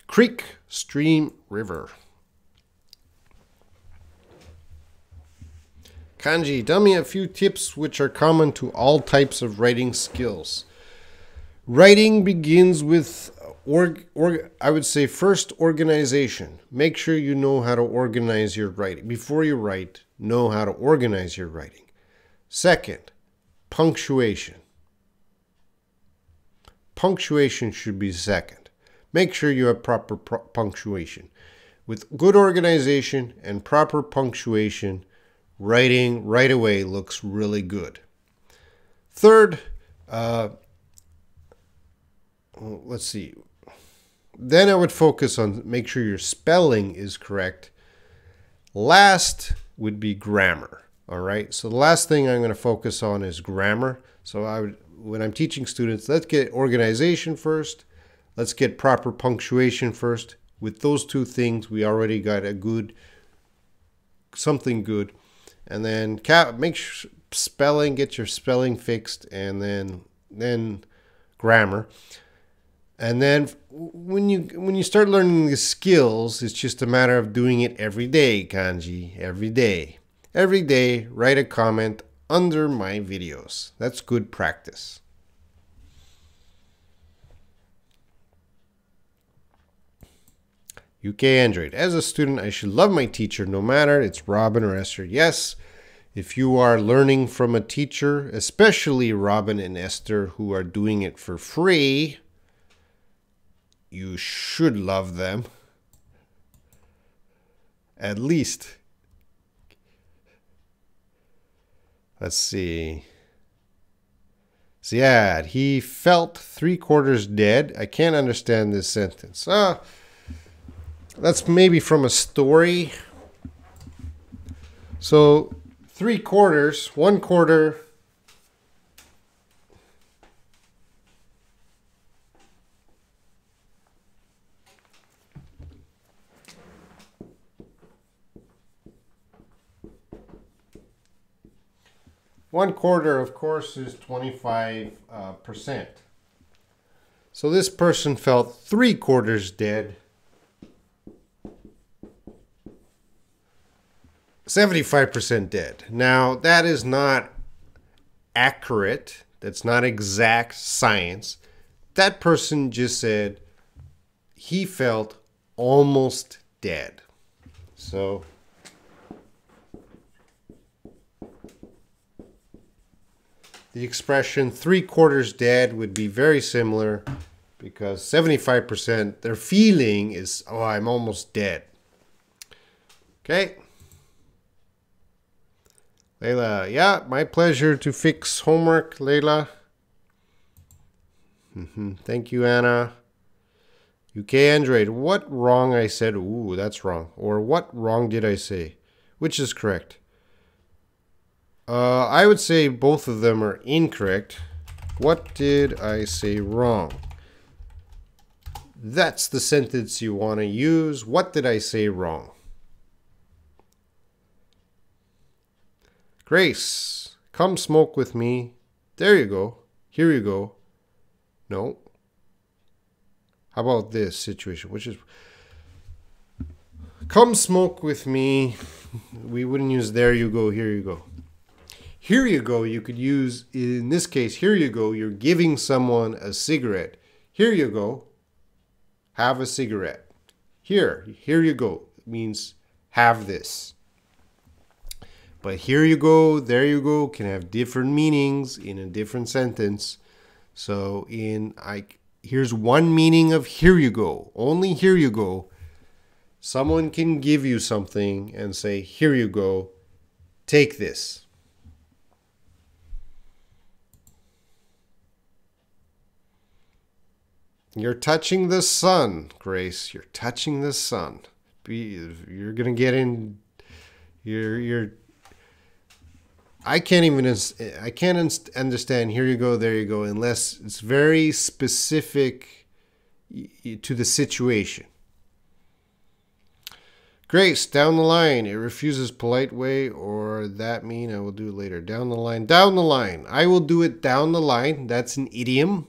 Creek, stream, river. Kanji, tell me a few tips which are common to all types of writing skills. Writing begins with, I would say, first, organization. Make sure you know how to organize your writing. Before you write, know how to organize your writing. Second, punctuation. Punctuation should be second. Make sure you have proper punctuation. With good organization and proper punctuation, writing right away looks really good. Third, let's see. Then I would focus on make sure your spelling is correct. Last would be grammar. All right. So the last thing I'm going to focus on is grammar. So when I'm teaching students, let's get organization first. Let's get proper punctuation first. With those two things, we already got something good. And then make sure spelling, get your spelling fixed, and then grammar. And then when you start learning the skills, it's just a matter of doing it every day, Kanji, every day. Every day, write a comment under my videos. That's good practice. UK Android. As a student, I should love my teacher no matter it's Robin or Esther. Yes, if you are learning from a teacher, especially Robin and Esther who are doing it for free, you should love them. At least. Let's see. Ziad, he felt 3/4 dead. I can't understand this sentence. That's maybe from a story. So 3/4, 1/4. One quarter, of course, is 25%. So this person felt 3/4 dead. 75% dead. Now, that is not accurate. That's not exact science. That person just said he felt almost dead. So the expression 3/4 dead would be very similar, because 75% their feeling is, oh, I'm almost dead. Okay. Layla, yeah, my pleasure to fix homework, Layla. Thank you, Anna. UK Android, what wrong I said? Ooh, that's wrong. Or what wrong did I say? Which is correct? I would say both of them are incorrect. What did I say wrong? That's the sentence you want to use. What did I say wrong? Grace, come smoke with me. There you go. Here you go. No. How about this situation, which is, come smoke with me. We wouldn't use there you go, here you go. Here you go, you could use, in this case, here you go, you're giving someone a cigarette. Here you go, have a cigarette. Here you go, means have this. But here you go, there you go can have different meanings in a different sentence. So here's one meaning of here you go. Only here you go. Someone can give you something and say, here you go, take this. You're touching the sun, Grace. You're touching the sun. You're gonna get in. I can't understand here you go, there you go, unless it's very specific to the situation. Grace, down the line. It refuses polite way, or that mean I will do it later. Down the line. Down the line. I will do it down the line. That's an idiom.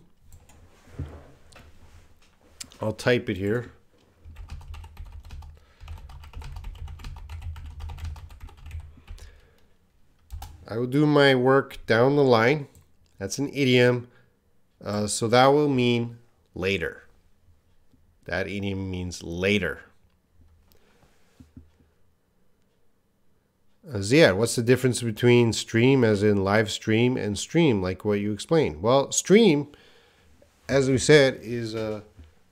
I'll type it here. I will do my work down the line. That's an idiom. So that will mean later. That idiom means later. Ziad, what's the difference between stream, as in live stream, and stream, like what you explained? Well, stream, as we said, is a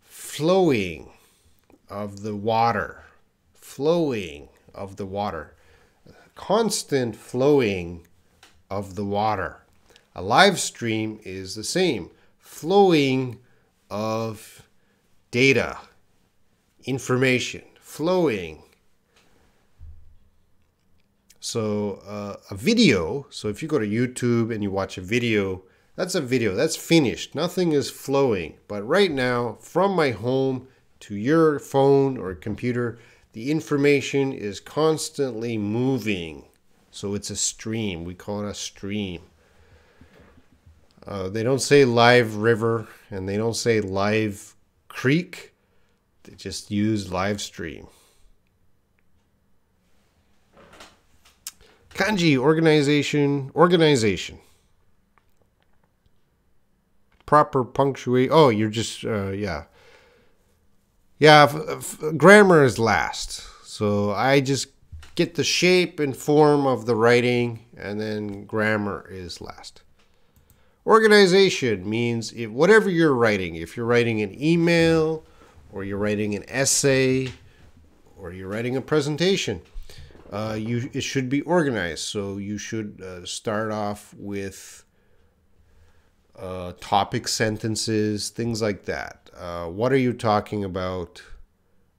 flowing of the water. Flowing of the water. Constant flowing of the water. A live stream is the same. Flowing of data, information, flowing. So a video, so if you go to YouTube and you watch a video, that's finished. Nothing is flowing. But right now, from my home to your phone or computer, the information is constantly moving. So it's a stream. We call it a stream. They don't say live river and they don't say live creek. They just use live stream. Kanji, organization. Proper punctuation. Oh, you're just, yeah. Yeah, grammar is last. So I just get the shape and form of the writing, and then grammar is last. Organization means whatever you're writing. If you're writing an email, or you're writing an essay, or you're writing a presentation, it should be organized. So you should start off with topic sentences, things like that. What are you talking about?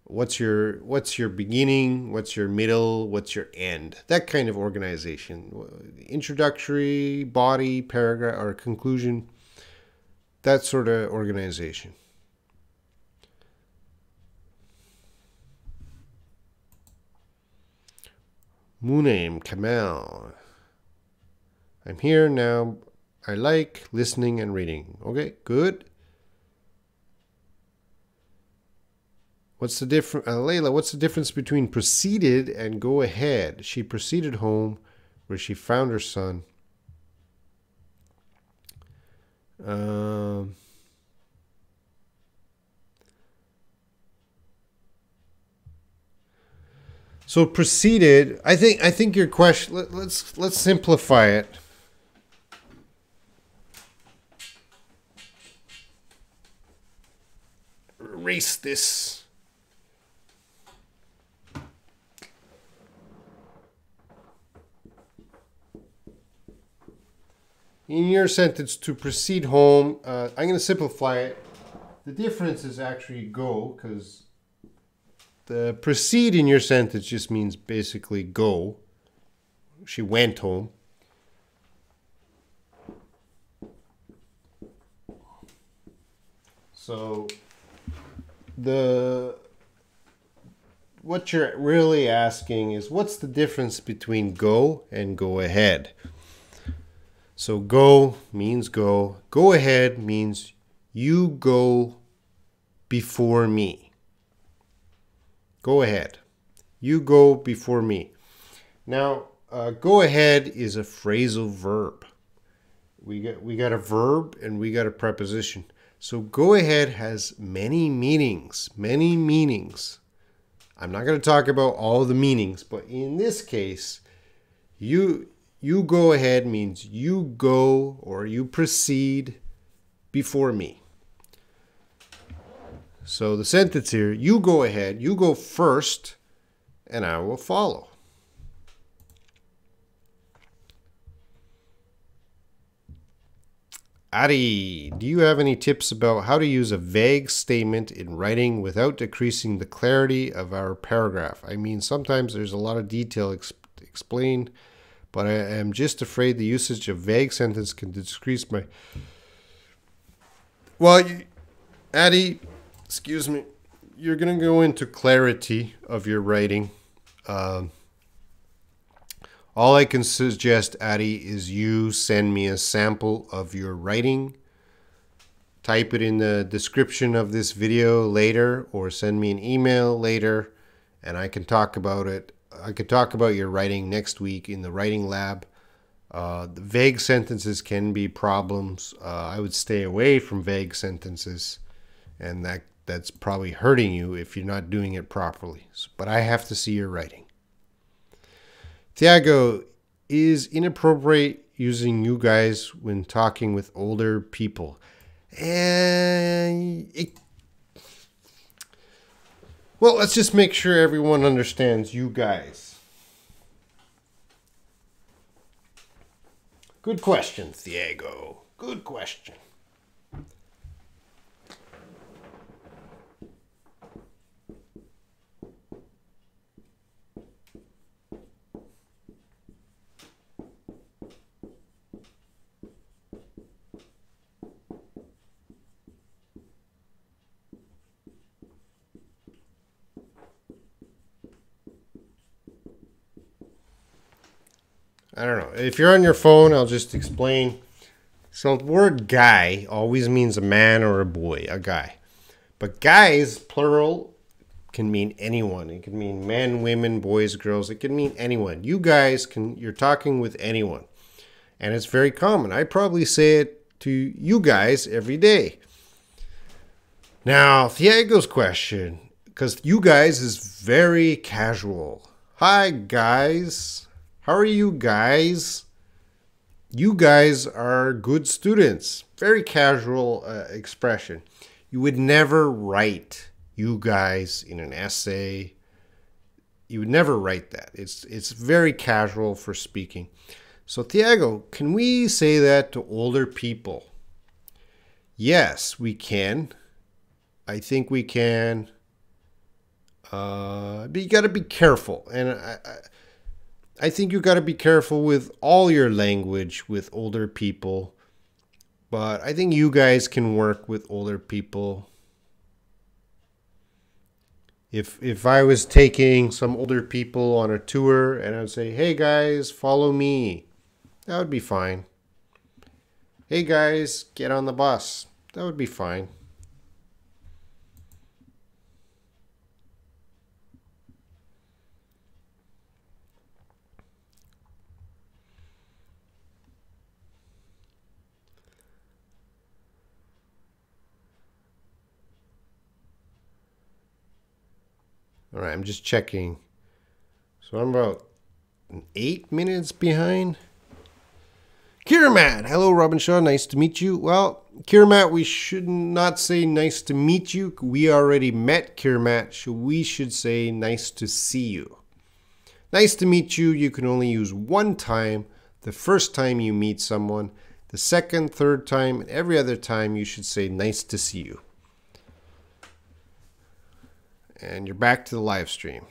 What's your beginning? What's your middle? What's your end? That kind of organization. Introductory, body, paragraph, or conclusion. That sort of organization. Munaim Kamal. I'm here now. I like listening and reading. Okay, good. What's the difference, Layla? What's the difference between proceeded and go ahead? She proceeded home, where she found her son. So proceeded. I think your question. Let's simplify it. Erase this. In your sentence, to proceed home, I'm going to simplify it. The difference is actually go, because the proceed in your sentence just means basically go. She went home. So what you're really asking is, what's the difference between go and go ahead? So go means go. Go ahead means you go before me. Go ahead. You go before me. Now, go ahead is a phrasal verb. We got a verb and we got a preposition. So go ahead has many meanings. Many meanings. I'm not going to talk about all the meanings, but in this case, you go ahead means you go or you proceed before me. So the sentence here, you go ahead, you go first, and I will follow. Ari, do you have any tips about how to use a vague statement in writing without decreasing the clarity of our paragraph? I mean, sometimes there's a lot of detail explained, but I am just afraid the usage of vague sentence can decrease my... Well, Addie, excuse me, you're going to go into clarity of your writing. All I can suggest, Addie, is you send me a sample of your writing. Type it in the description of this video later, or send me an email later, and I can talk about it. I could talk about your writing next week in the writing lab. The vague sentences can be problems. I would stay away from vague sentences, and that's probably hurting you if you're not doing it properly. But I have to see your writing. Tiago, is inappropriate using you guys when talking with older people? Well, let's just make sure everyone understands you guys. Good question, Thiago. Good question. I don't know. If you're on your phone, I'll just explain. So the word guy always means a man or a boy, a guy. But guys, plural, can mean anyone. It can mean men, women, boys, girls. It can mean anyone. You guys you're talking with anyone. And it's very common. I probably say it to you guys every day. Now, Thiago's question, because you guys is very casual. Hi, guys. How are you guys? You guys are good students. Very casual expression. You would never write you guys in an essay. You would never write that. It's very casual for speaking. So Thiago, can we say that to older people? Yes, we can. I think we can. But you got to be careful. And I think you got to be careful with all your language with older people. But I think you guys can work with older people. If I was taking some older people on a tour and I'd say, hey guys, follow me, that would be fine. Hey guys, get on the bus. That would be fine. All right, I'm just checking. So I'm about 8 minutes behind. Kiramat, hello Robin Shaw, nice to meet you. Well, Kiramat, we should not say nice to meet you. We already met Kiramat, so we should say nice to see you. Nice to meet you, you can only use one time. The first time you meet someone, the second, third time, and every other time you should say nice to see you. And you're back to the live stream.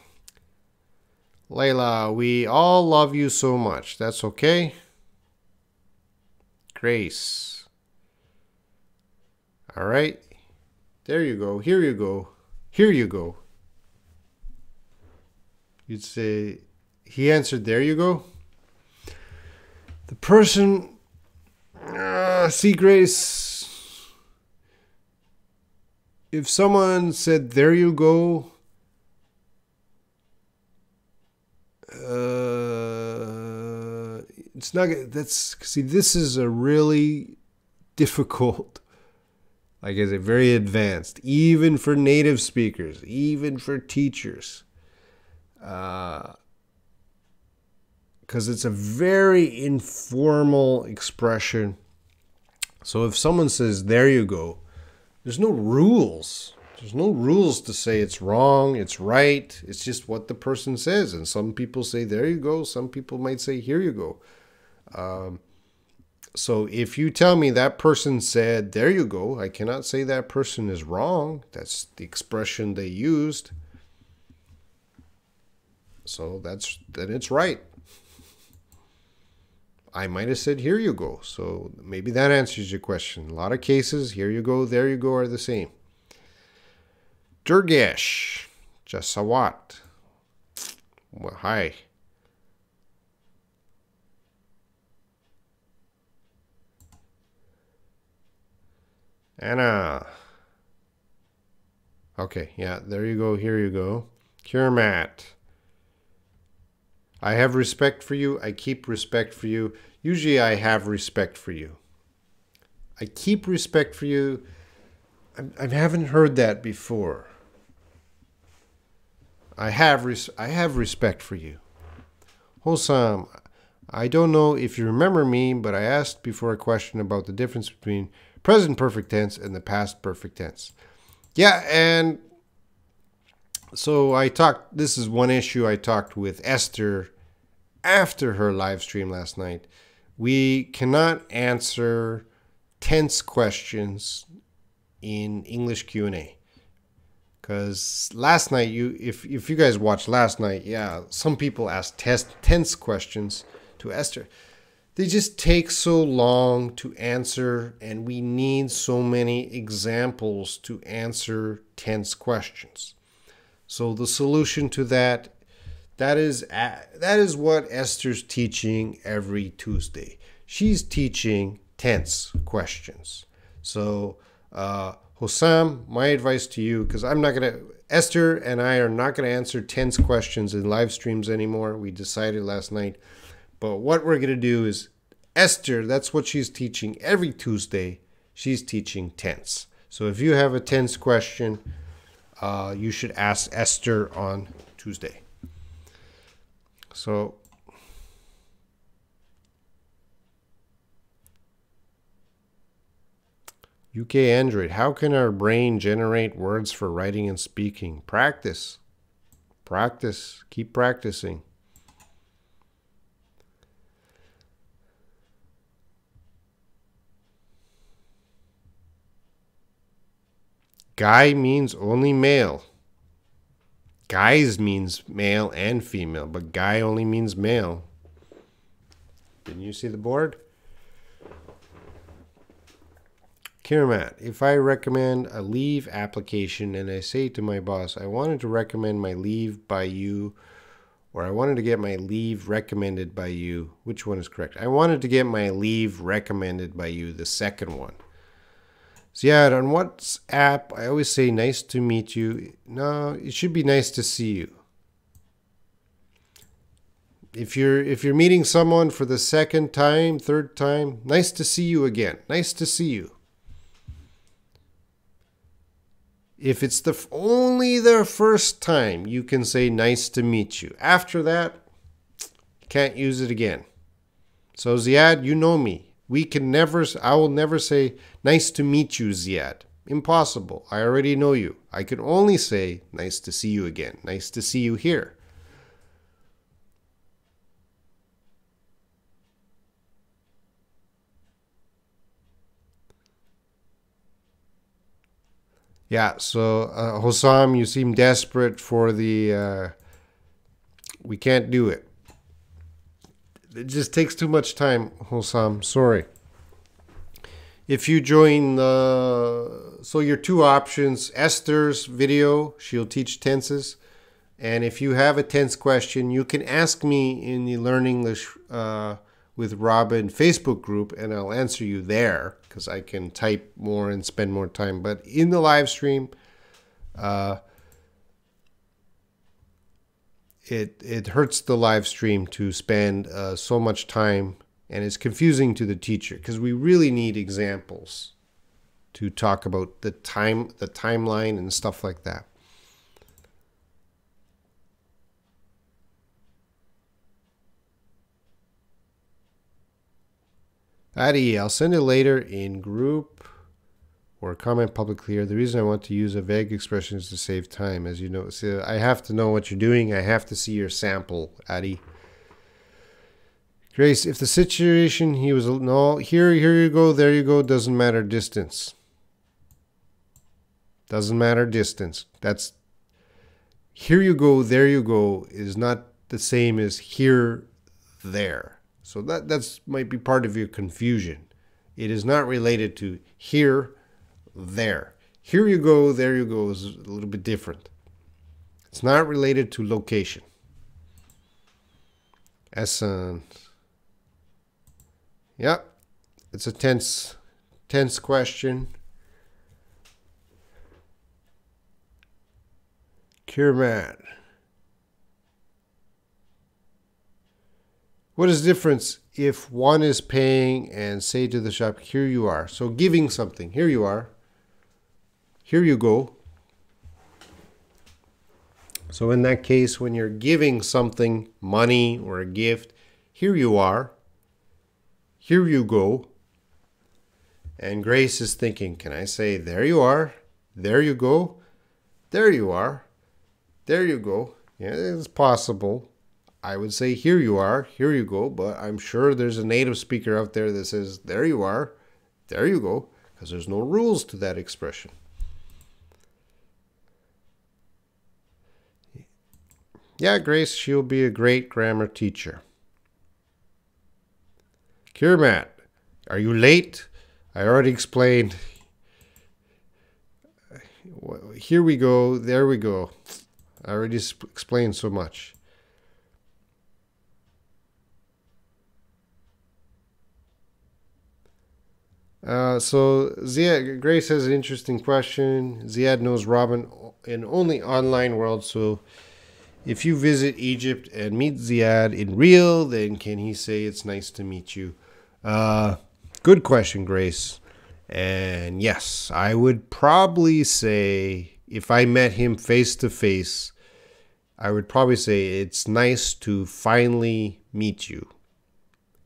Layla, we all love you so much. That's okay. Grace. All right. There you go. Here you go. Here you go. You'd say, he answered, there you go. The person, see, Grace, if someone said, there you go, it's not, see, this is a really difficult, like I said, very advanced, even for native speakers, even for teachers, because it's a very informal expression. So if someone says, there you go, there's no rules. There's no rules to say it's wrong, it's right. It's just what the person says. And some people say, there you go. Some people might say, here you go. So if you tell me that person said, there you go, I cannot say that person is wrong. That's the expression they used. So then it's right. I might have said, here you go. So maybe that answers your question. A lot of cases, here you go, there you go are the same. Durgesh, Jasawat. Well, hi. Anna. Okay, yeah, there you go, here you go. Kiramat. I have respect for you. I keep respect for you. Usually I have respect for you. I keep respect for you. I haven't heard that before. I have respect for you. Hosam, I don't know if you remember me, but I asked before a question about the difference between present perfect tense and the past perfect tense. Yeah, and so this is one issue I talked with Esther after her live stream last night. We cannot answer tense questions in English Q&A. Because last night, if you guys watched last night, yeah, some people asked tense questions to Esther. They just take so long to answer, and we need so many examples to answer tense questions. So the solution to that is what Esther's teaching every Tuesday. She's teaching tense questions. So Hossam, my advice to you, because Esther and I are not going to answer tense questions in live streams anymore. We decided last night. But what we're going to do is Esther, that's what she's teaching every Tuesday. She's teaching tense. So if you have a tense question, you should ask Esther on Tuesday. So UK Android, how can our brain generate words for writing and speaking? Practice. Practice. Keep practicing. Guy means only male. Guys means male and female, but guy only means male. Didn't you see the board? Kiramat, if I recommend a leave application and I say to my boss, I wanted to recommend my leave by you, or I wanted to get my leave recommended by you, which one is correct? I wanted to get my leave recommended by you, the second one. So yeah, on WhatsApp, I always say nice to meet you. No, it should be nice to see you. If you're meeting someone for the second time, third time, nice to see you again. Nice to see you. If it's only the first time, you can say nice to meet you. After that, you can't use it again. So Ziad, you know me. I will never say nice to meet you, Ziad. Impossible. I already know you. I can only say nice to see you again. Nice to see you here. Yeah, so Hossam, you seem desperate for the... we can't do it. It just takes too much time, Hossam. Sorry. If you join so your two options, Esther's video, she'll teach tenses. And if you have a tense question, you can ask me in the Learn English with Robin Facebook group, and I'll answer you there because I can type more and spend more time. But in the live stream, it hurts the live stream to spend so much time, and it's confusing to the teacher because we really need examples to talk about the timeline and stuff like that. Adi, I'll send it later in group or comment publicly here. The reason I want to use a vague expression is to save time. As you know, so I have to know what you're doing. I have to see your sample, Adi. Grace, if the situation he was... No, here you go, there you go. Doesn't matter distance. Doesn't matter distance. That's... Here you go, there you go is not the same as here, there. So that's might be part of your confusion. It is not related to here, there. Here you go, there you go is a little bit different. It's not related to location. Essen. Yep. It's a tense question. Kirmat. What is the difference if one is paying and say to the shop, here you are? So giving something, here you are. Here you go. So in that case, when you're giving something, money or a gift, here you are. Here you go. And Grace is thinking, can I say, there you are, there you go, there you are, there you go. Yeah, it's possible. I would say, here you are, here you go, but I'm sure there's a native speaker out there that says, there you are, there you go, because there's no rules to that expression. Yeah, Grace, she'll be a great grammar teacher. Kirmat, are you late? I already explained. Here we go, there we go. I already explained so much. So Ziad, Grace has an interesting question. Ziad knows Robin in only online world. So if you visit Egypt and meet Ziad in real, then can he say it's nice to meet you? Good question, Grace. And yes, I would probably say if I met him face to face, I would probably say it's nice to finally meet you.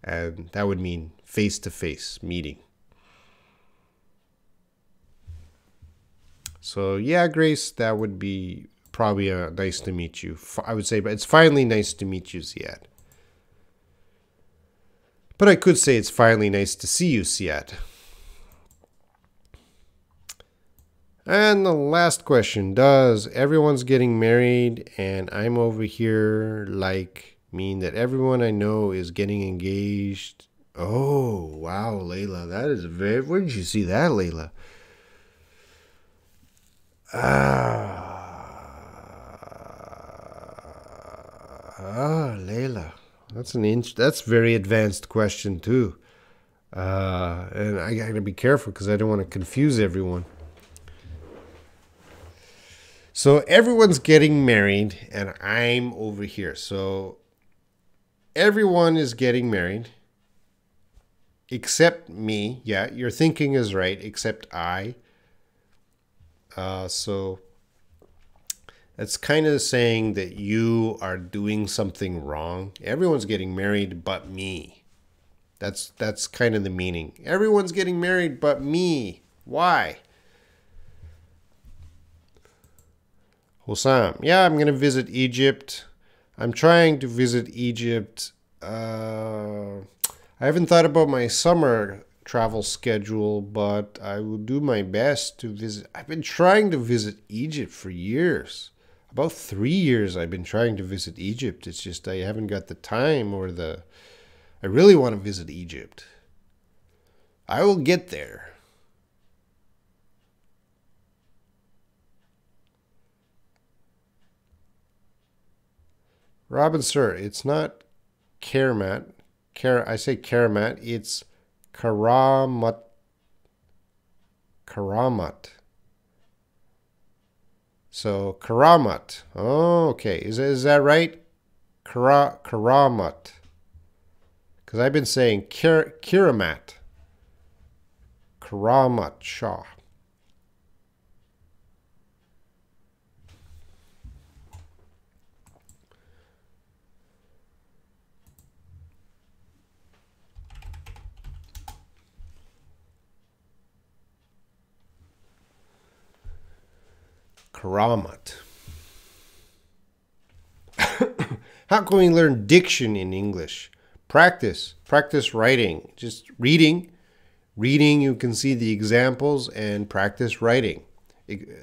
And that would mean face to face meeting. So yeah, Grace, that would be probably a nice to meet you. I would say, but it's finally nice to meet you, Ziad. But I could say it's finally nice to see you, Ziad. And the last question, does everyone's getting married and I'm over here like mean that everyone I know is getting engaged? Oh, wow, Layla. That is very... Where did you see that, Layla? Layla. That's very advanced question too. And I gotta be careful because I don't want to confuse everyone. So everyone's getting married and I'm over here. So everyone is getting married except me. Yeah, your thinking is right, except I. So that's kind of saying that you are doing something wrong. Everyone's getting married but me. That's kind of the meaning. Everyone's getting married but me. Why? Hossam, yeah, I'm going to visit Egypt. I'm trying to visit Egypt. I haven't thought about my summer travel schedule, but I will do my best to visit. I've been trying to visit Egypt for years. About 3 years I've been trying to visit Egypt. It's just I haven't got the time or I really want to visit Egypt. I will get there. Robin, sir, it's not Karamat. I say Karamat. It's Karamat. Karamat. So Karamat. Oh, okay. Is that right? Karamat. Because I've been saying Kiramat. Karamat Shah. Karamat. How can we learn diction in English? Practice writing. Just reading. Reading, you can see the examples and practice writing.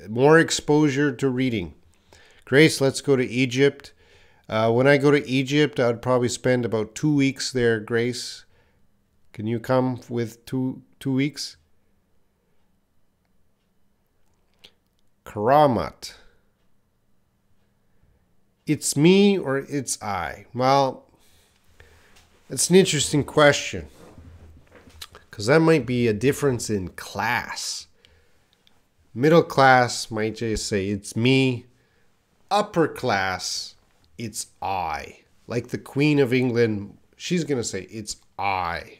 More exposure to reading. Grace, let's go to Egypt. When I go to Egypt, I'd probably spend about 2 weeks there, Grace. Can you come with two weeks? Karamat. It's me or it's I? Well, it's an interesting question because that might be a difference in class. Middle class might just say it's me. Upper class, it's I. Like the Queen of England, she's going to say it's I.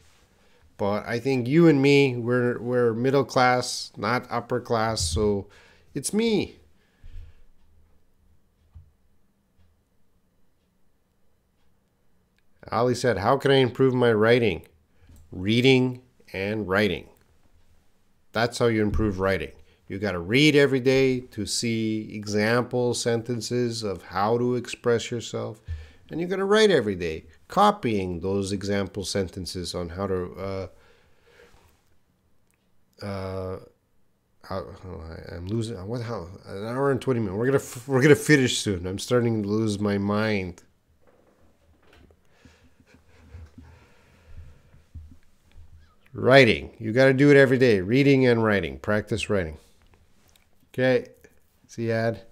But I think you and me, we're middle class, not upper class, so it's me. Ali said, how can I improve my writing? Reading and writing. That's how you improve writing. You got to read every day to see example sentences of how to express yourself. And you got to write every day, copying those example sentences on how to... I'm losing... What? How? An hour and 20 minutes. We're gonna finish soon. I'm starting to lose my mind. Writing. You got to do it every day. Reading and writing. Practice writing. Okay. See ad.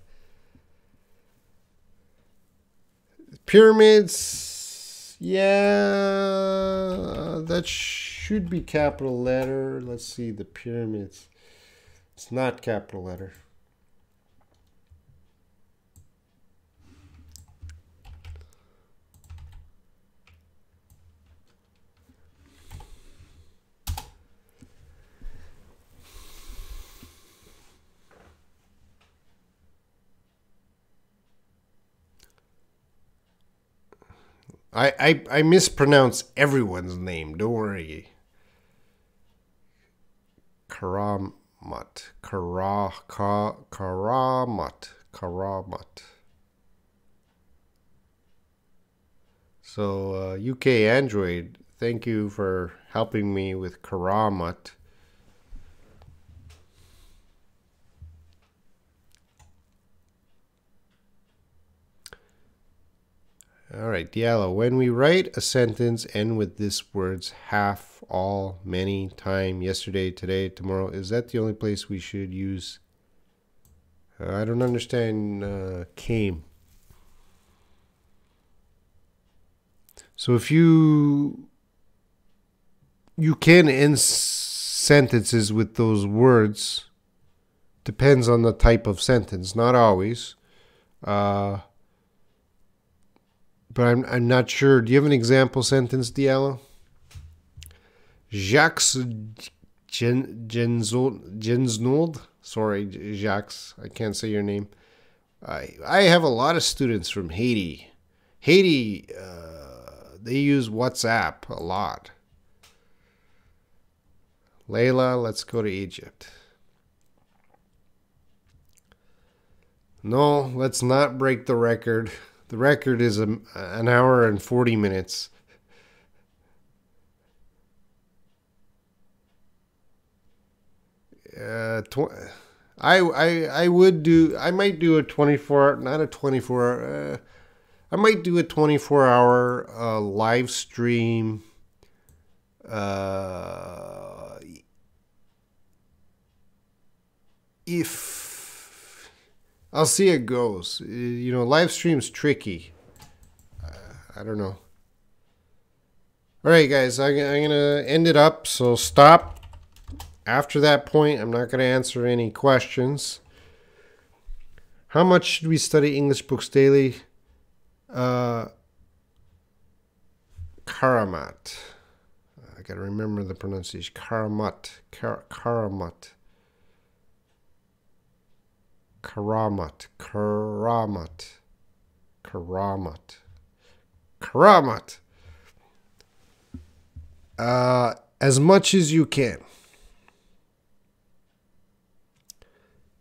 Pyramids. Yeah. That should be capital letter. Let's see the pyramids. It's not capital letter. I mispronounce everyone's name. Don't worry. Karamat. Karamat. So UK Android, thank you for helping me with Karamat. All right, Diallo. When we write a sentence end with this words half, all, many, time, yesterday, today, tomorrow, is that the only place we should use? I don't understand came. So if you can end sentences with those words, depends on the type of sentence, not always. But I'm not sure. Do you have an example sentence, Diallo? Jacques Gensnold. Sorry, Jacques. I can't say your name. I have a lot of students from Haiti. Haiti, they use WhatsApp a lot. Layla, let's go to Egypt. No, let's not break the record. The record is an hour and 40 minutes. I might do a 24, not a 24, I might do a 24-hour live stream. If I'll see how it goes. You know, live stream's tricky. I don't know. All right, guys, I'm going to end it up. So stop. After that point, I'm not going to answer any questions. How much should we study English books daily? Karamat. I got to remember the pronunciation. Karamat. Karamat. Karamat. Karamat. Karamat. Karamat. As much as you can.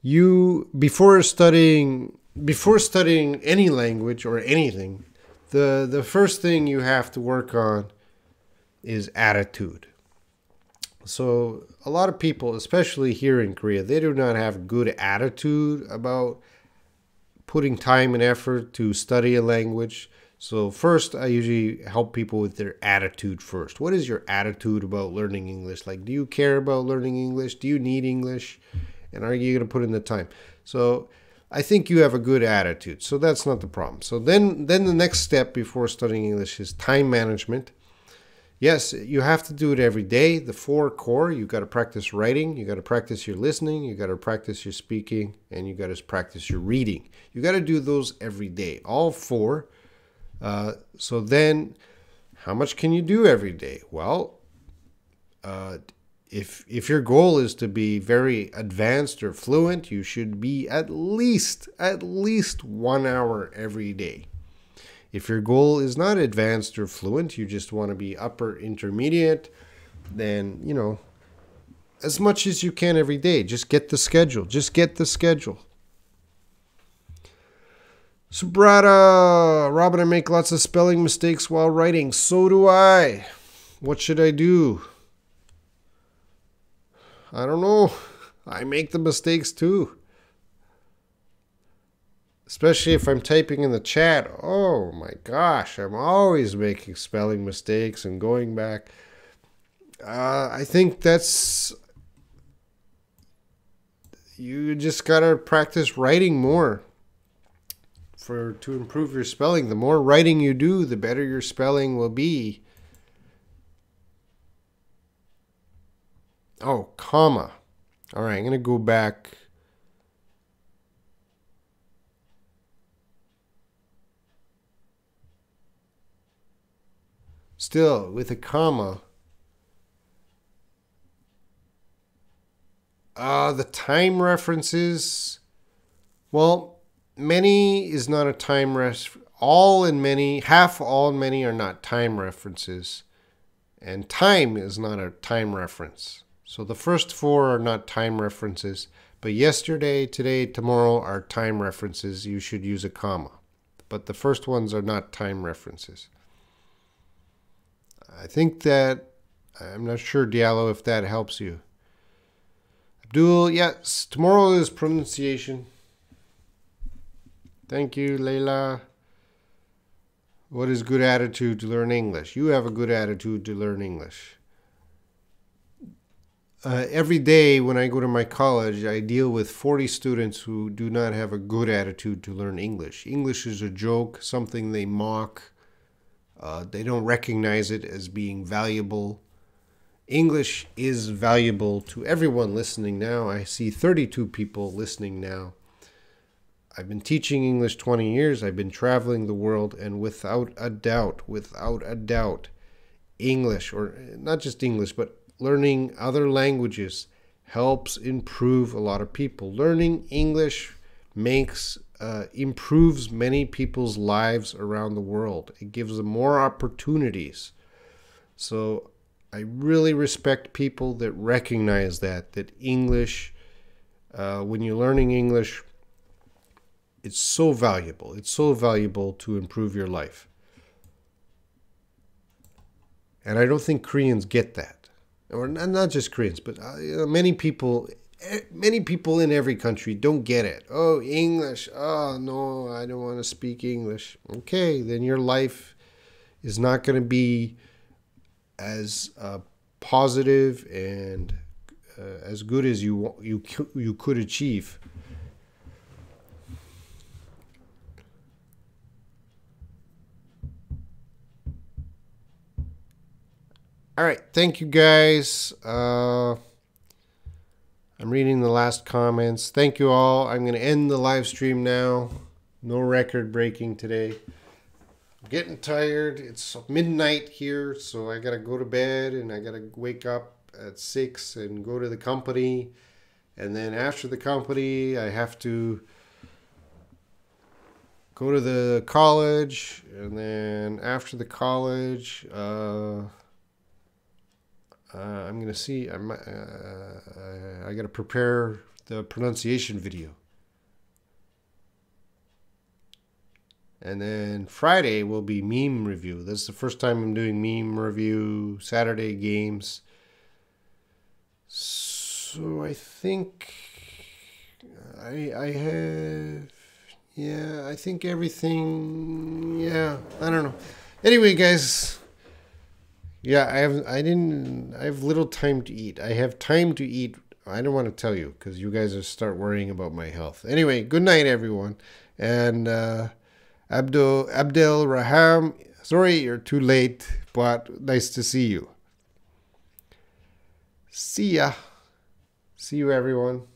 You before studying any language or anything, the first thing you have to work on is attitude. So a lot of people, especially here in Korea, they do not have good attitude about putting time and effort to study a language. So first, I usually help people with their attitude first. What is your attitude about learning English? Like, do you care about learning English? Do you need English? And are you going to put in the time? So I think you have a good attitude. So that's not the problem. So then the next step before studying English is time management. Yes, you have to do it every day. The 4 core, you got to practice writing, you got to practice your listening, you got to practice your speaking, and you got to practice your reading. You got to do those every day, all 4. So then, how much can you do every day? Well, if your goal is to be very advanced or fluent, you should be at least 1 hour every day. If your goal is not advanced or fluent, you just want to be upper intermediate, then, you know, as much as you can every day. Just get the schedule. Just get the schedule. Subrata, Robin, I make lots of spelling mistakes while writing. So do I. What should I do? I don't know. I make the mistakes too. Especially if I'm typing in the chat. Oh my gosh, I'm always making spelling mistakes and going back. I think that's... You just gotta practice writing more to improve your spelling. The more writing you do, the better your spelling will be. Oh, comma. All right, I'm going to go back. Still, with a comma. The time references. Well, many is not a time reference. All and many, half, all, and many are not time references. And time is not a time reference. So the first 4 are not time references. But yesterday, today, tomorrow are time references. You should use a comma. But the first ones are not time references. I think that, I'm not sure, Diallo, if that helps you. Abdul, yes, tomorrow is pronunciation. Thank you, Layla. What is good attitude to learn English? You have a good attitude to learn English. Every day when I go to my college, I deal with 40 students who do not have a good attitude to learn English. English is a joke, something they mock. They don't recognize it as being valuable. English is valuable to everyone listening now. I see 32 people listening now. I've been teaching English 20 years. I've been traveling the world, and without a doubt, English, or not just English, but learning other languages helps improve a lot of people. Learning English improves many people's lives around the world. It gives them more opportunities. So I really respect people that recognize that English, when you're learning English, it's so valuable. It's so valuable to improve your life. And I don't think Koreans get that. Or not just Koreans, but many people in every country don't get it. Oh, English. Oh, no, I don't want to speak English. Okay, then your life is not going to be as positive and as good as you could achieve. All right, thank you guys. I'm reading the last comments. Thank you all. I'm going to end the live stream now. No record breaking today. I'm getting tired. It's midnight here, so I got to go to bed and I got to wake up at 6 and go to the company. And then after the company, I have to go to the college. And then after the college, I'm going to see, I got to prepare the pronunciation video. And then Friday will be meme review. This is the first time I'm doing meme review, Saturday games. So I think I have, I think everything, I don't know. Anyway, guys. Yeah, I have little time to eat. I have time to eat. I don't want to tell you because you guys will start worrying about my health. Anyway, good night, everyone. And Abdel Raham, sorry you're too late, but nice to see you. See ya. See you, everyone.